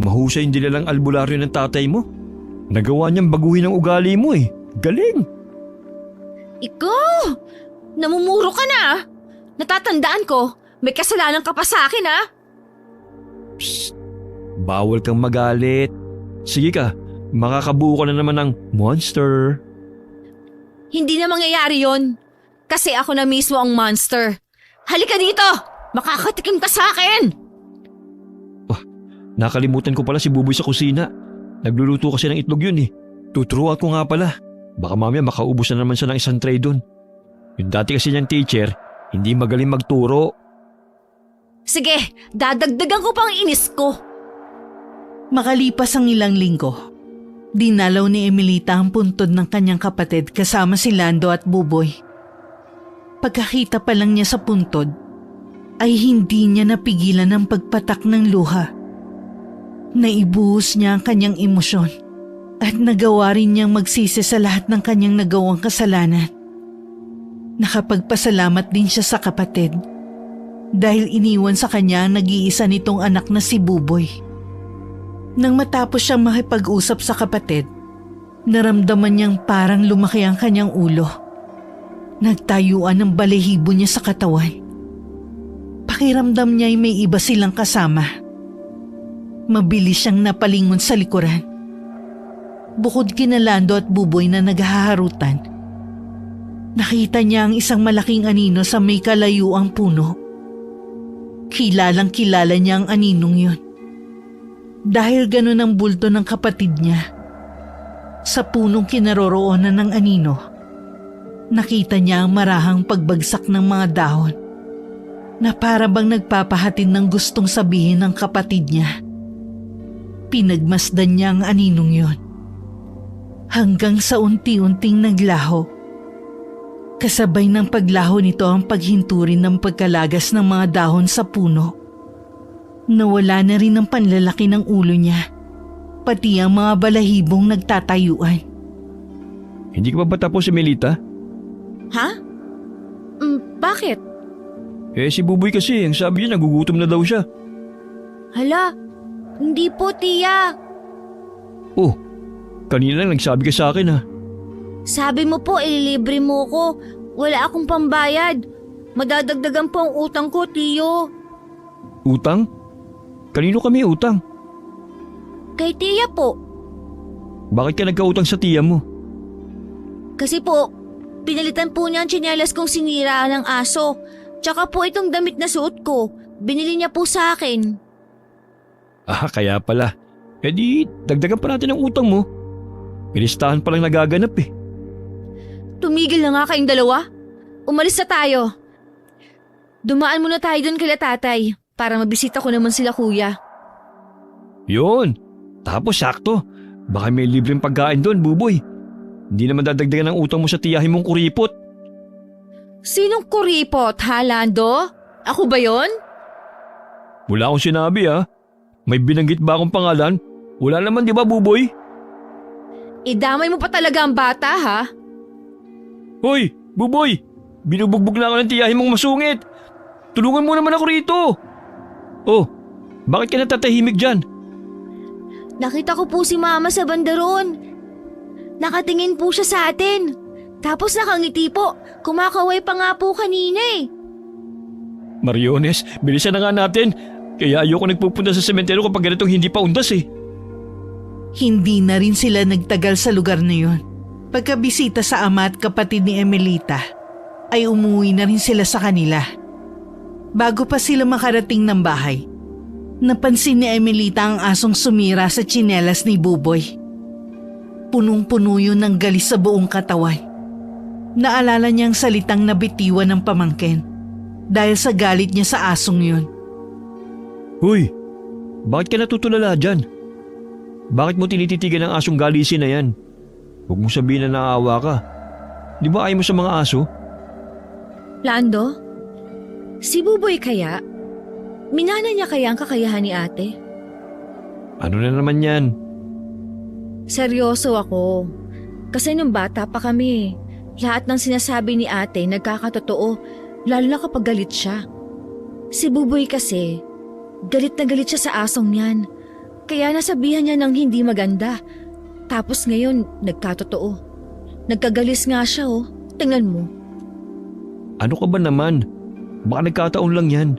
Mahusay yung dilalang albularyo ng tatay mo. Nagawa niyang baguhin ang ugali mo Galing! Ikaw! Namumuro ka na Natatandaan ko, may kasalanan ka pa sa akin Psst! Bawal kang magalit. Sige ka, makakabuo ka na naman ng monster. Hindi na mangyayari yon. Kasi ako na mismo ang monster. Halika dito! Makakatikim ka sa akin! Nakalimutan ko pala si Buboy sa kusina. Nagluluto kasi ng itlog yun Tuturuan ko nga pala. Baka mamaya makaubos na naman siya ng isang tray dun. Yung dati kasi niyang teacher, hindi magaling magturo. Sige, dadagdagan ko pang inis ko. Makalipas ang ilang linggo, dinalaw ni Emelita ang puntod ng kanyang kapatid kasama si Lando at Buboy. Pagkakita pa lang niya sa puntod, ay hindi niya napigilan ang pagpatak ng luha. Naibuhos niya ang kanyang emosyon at nagawa rin niyang magsisi sa lahat ng kanyang nagawang kasalanan. Nakapagpasalamat din siya sa kapatid dahil iniwan sa kanya ang nag-iisa nitong anak na si Buboy. Nang matapos siyang makipag-usap sa kapatid, naramdaman niyang parang lumaki ang kanyang ulo. Nagtayuan ang balahibo niya sa katawan. Pakiramdam niya ay may iba silang kasama. Mabilis siyang napalingon sa likuran. Bukod kina Lando at Buboy na naghaharutan, nakita niya ang isang malaking anino sa may kalayuang puno. Kilalang kilala niya ang aninong yun. Dahil ganun ang bulto ng kapatid niya, sa punong kinaroroonan ng anino, nakita niya ang marahang pagbagsak ng mga dahon na para bang nagpapahatid ng gustong sabihin ng kapatid niya. Pinagmasdan niya ang aninong yon hanggang sa unti-unting naglaho. Kasabay ng paglaho nito ang paghinturin ng pagkalagas ng mga dahon sa puno. Nawala na rin ang panlalaki ng ulo niya, pati ang mga balahibong nagtatayuan. Hindi ka pa ba tapos, Emelita? Ha? Bakit? Si Buboy kasi, ang sabi niya nagugutom na daw siya. Hala, hindi po tiya. Oh, kanina lang nagsabi ka sa akin Sabi mo po ililibre mo ko. Wala akong pambayad. Madadagdagan po ang utang ko, tiyo. Utang? Kanino kami utang? Kay tiya po. Bakit ka nagkautang sa tiya mo? Kasi po, pinalitan po niya ang tsinelas kong sinira ng aso. Tsaka po itong damit na suot ko. Binili niya po sa akin. Kaya pala. Di, dagdagan pa natin ang utang mo. Pilistahan pa lang nagaganap Tumigil na nga kayong dalawa. Umalis na tayo. Dumaan muna tayo doon kila tatay para mabisita ko naman sila kuya. Yun. Tapos sakto. Baka may libreng pagkain doon, Buboy. Hindi naman dadagdagan ang utang mo sa tiyahin mong kuripot. Sinong kuripot, ha, Lando? Ako ba yon? Wala akong sinabi May binanggit ba akong pangalan? Wala naman, di ba, Buboy? Idamay mo pa talaga ang bata, ha? Hoy, Buboy! Binubugbog na ako ng tiyahin mong masungit! Tulungan mo naman ako rito! Oh, bakit ka natatahimik dyan? Nakita ko po si mama sa bandaron. Nakatingin po siya sa atin. Tapos nakangiti po. Kumakaway pa nga po kanina Mariones, bilisan na nga natin. Kaya ayoko nagpupunta sa sementeryo kapag ganitong hindi pa undas Hindi na rin sila nagtagal sa lugar na yun. Pagkabisita sa ama at kapatid ni Emelita, ay umuwi na rin sila sa kanila. Bago pa sila makarating ng bahay, napansin ni Emelita ang asong sumira sa tsinelas ni Buboy. Punong-puno yun ng galis sa buong katawan. Naalala niyang salitang nabitiwan ng pamangkin dahil sa galit niya sa asong yun. Hoy, bakit ka natutulala dyan? Bakit mo tinititigan ang asong galisin na yan? Huwag mong sabihin na naawa ka. Di ba ayaw mo sa mga aso? Lando? Si Buboy kaya? Minana niya kaya ang kakayahan ni ate? Ano na naman yan? Seryoso ako. Kasi nung bata pa kami, Lahat ng sinasabi ni ate nagkakatotoo, lalo na kapag galit siya. Si Buboy kasi, galit na galit siya sa asong yan. Kaya nasabihan niya ng hindi maganda. Tapos ngayon, nagkatotoo. Nagkagalis nga siya oh. Tingnan mo. Ano ka ba naman? Baka nagkataon lang yan.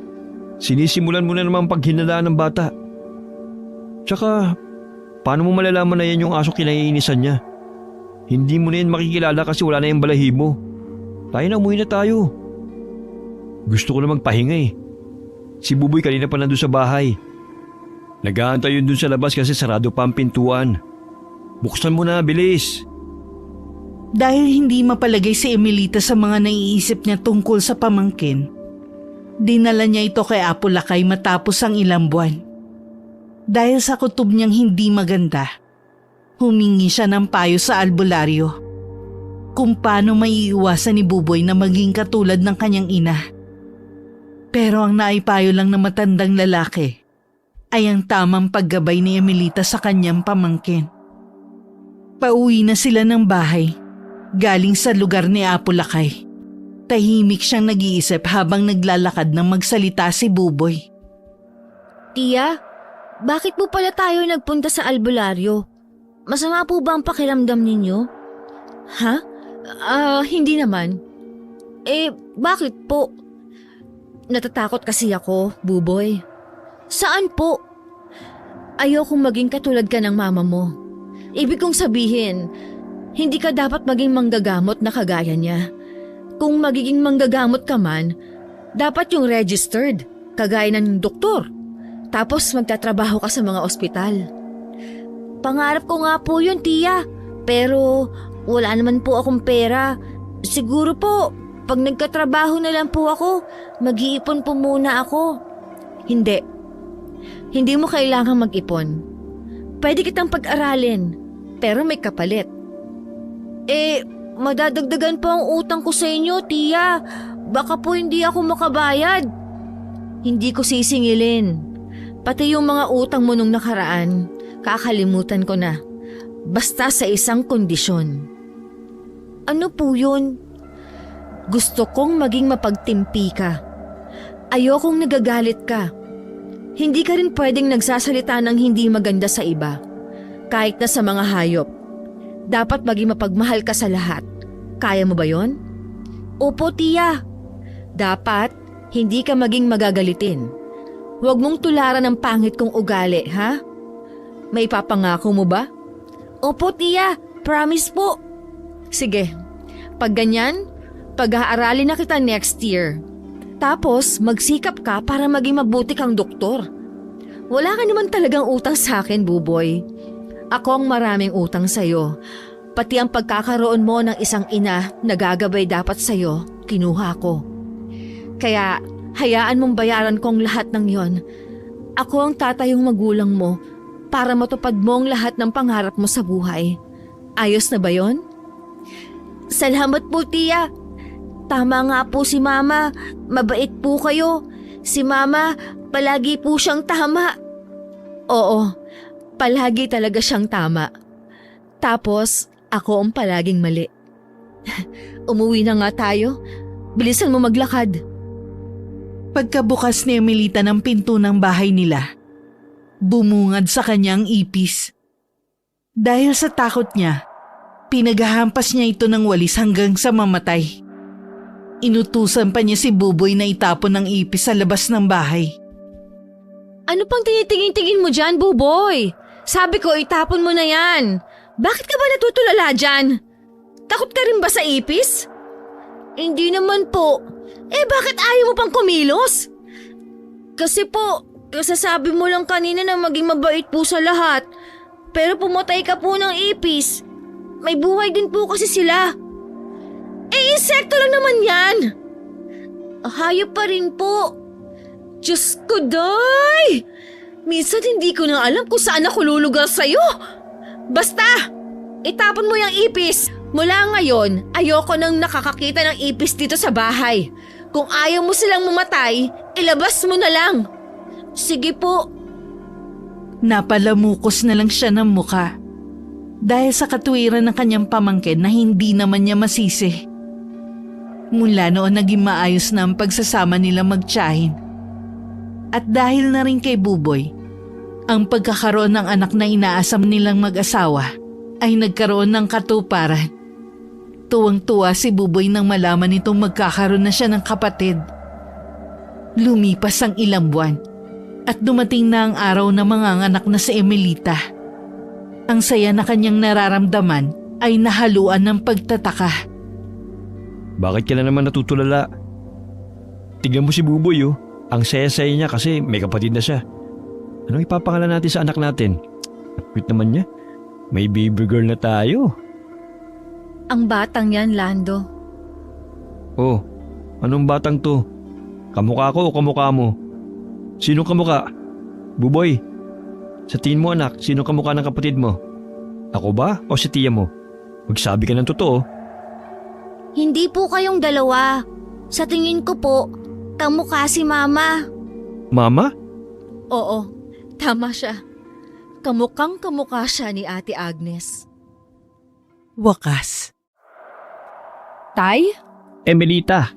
Sinisimulan mo na naman paghinalaan ng bata. Tsaka, paano mo malalaman na yan yung aso kinaiinisan niya? Hindi mo na yan makikilala kasi wala na yung balahibo. Tayo na, umuwi na tayo. Gusto ko na magpahinga eh. Si Buboy kanina pa nandun sa bahay. Nag-aantay yun dun sa labas kasi sarado pa ang pintuan. Buksan mo na, bilis. Dahil hindi mapalagay si Emelita sa mga naiisip niya tungkol sa pamangkin, dinala niya ito kay Apo Lakay matapos ang ilang buwan. Dahil sa kutob niyang hindi maganda, humingi siya ng payo sa albularyo kung paano maiiwasan ni Buboy na maging katulad ng kanyang ina. Pero ang naipayo lang ng matandang lalaki ay ang tamang paggabay ni Emelita sa kanyang pamangkin. Pauwi na sila ng bahay, galing sa lugar ni Apo Lakay. Tahimik siyang nag-iisip habang naglalakad nang magsalita si Buboy. Tia, bakit po pala tayo nagpunta sa albularyo? Masama po ba ang pakiramdam ninyo? Ha? Hindi naman. Bakit po? Natatakot kasi ako, Buboy. Saan po? Ayokong maging katulad ka ng mama mo. Ibig kong sabihin, hindi ka dapat maging manggagamot na kagaya niya. Kung magiging manggagamot ka man, dapat yung registered, kagaya ng doktor. Tapos magtatrabaho ka sa mga ospital. Pangarap ko nga po yun, Tia. Pero wala naman po akong pera. Siguro po, pag nagkatrabaho na lang po ako, mag-iipon po muna ako. Hindi. Hindi mo kailangang mag-ipon. Pwede kitang pag-aralin, pero may kapalit. Madadagdagan po ang utang ko sa inyo, Tia. Baka po hindi ako makabayad. Hindi ko sisingilin. Pati yung mga utang mo nung nakaraan, kakalimutan ko na. Basta sa isang kondisyon. Ano po yun? Gusto kong maging mapagtimpi ka. Ayokong nagagalit ka. Hindi ka rin pwedeng nagsasalita ng hindi maganda sa iba. Kahit na sa mga hayop. Dapat maging mapagmahal ka sa lahat. Kaya mo ba yon? Opo, Tia. Dapat hindi ka maging magagalitin. Huwag mong tularan ng pangit kong ugali, ha? May papangako mo ba? Opo, Tia. Promise po. Sige. Pag ganyan, pag-aaralin na kita next year. Tapos, magsikap ka para maging mabuti kang doktor. Wala ka naman talagang utang sa akin, Buboy. Ako ang maraming utang sa'yo. Pati ang pagkakaroon mo ng isang ina na gagabay dapat sa'yo, kinuha ko. Kaya, hayaan mong bayaran kong lahat ng yon. Ako ang tatayong magulang mo para matupad mo ang lahat ng pangarap mo sa buhay. Ayos na ba yon? Salamat po, Tia. Tama nga po si Mama. Mabait po kayo. Si Mama, palagi po siyang tama. Oo, palagi talaga siyang tama. Tapos, ako ang palaging mali. Umuwi na nga tayo. Bilisan mo maglakad. Pagkabukas ni Emelita ng pinto ng bahay nila, bumungad sa kanyang ipis. Dahil sa takot niya, pinaghahampas niya ito ng walis hanggang sa mamatay. Inutusan pa niya si Buboy na itapon ng ipis sa labas ng bahay. Ano pang tinitingin-tingin mo dyan, Buboy? Sabi ko, itapon mo na yan. Bakit ka ba natutulala dyan? Takot ka rin ba sa ipis? Hindi naman po. Bakit ayaw mo pang kumilos? Kasi po, kasasabi mo lang kanina na maging mabait po sa lahat. Pero pumatay ka po ng ipis. May buhay din po kasi sila. Insekto lang naman yan. Hayop pa rin po. Diyos ko, Day! Minsan hindi ko na alam kung saan ako lulugar sa'yo. Basta, itapon mo yung ipis. Mula ngayon, ayoko nang nakakakita ng ipis dito sa bahay. Kung ayaw mo silang mamatay, ilabas mo na lang. Sige po. Napalamukos na lang siya ng muka. dahil sa katuwiran ng kanyang pamangkin na hindi naman niya masisi. Mula noon naging maayos na ang pagsasama nila magtiyahin. At dahil na rin kay Buboy, ang pagkakaroon ng anak na inaasam nilang mag-asawa ay nagkaroon ng katuparan. Tuwang-tuwa si Buboy nang malaman nitong magkakaroon na siya ng kapatid. Lumipas ang ilang buwan at dumating na ang araw na manganganak na si Emelita. Ang saya na kanyang nararamdaman ay nahaluan ng pagtataka. Bakit ka na naman natutulala? Tignan mo si Buboy oh. Ang saya-saya niya kasi may kapatid na siya. Anong ipapangalan natin sa anak natin? Cute naman niya. May baby girl na tayo. Ang batang yan, Lando. Oh, anong batang to? Kamukha ko o kamukha mo? Sino kamukha? Buboy, sa tingin mo anak, sino kamukha ng kapatid mo? Ako ba o si tiya mo? Magsabi ka ng totoo. Hindi po kayong dalawa. Sa tingin ko po, kamukha si Mama. Mama? Oo, tama siya. Kamukhang kamukha siya ni Ate Agnes. Wakas. Tay? Emelita,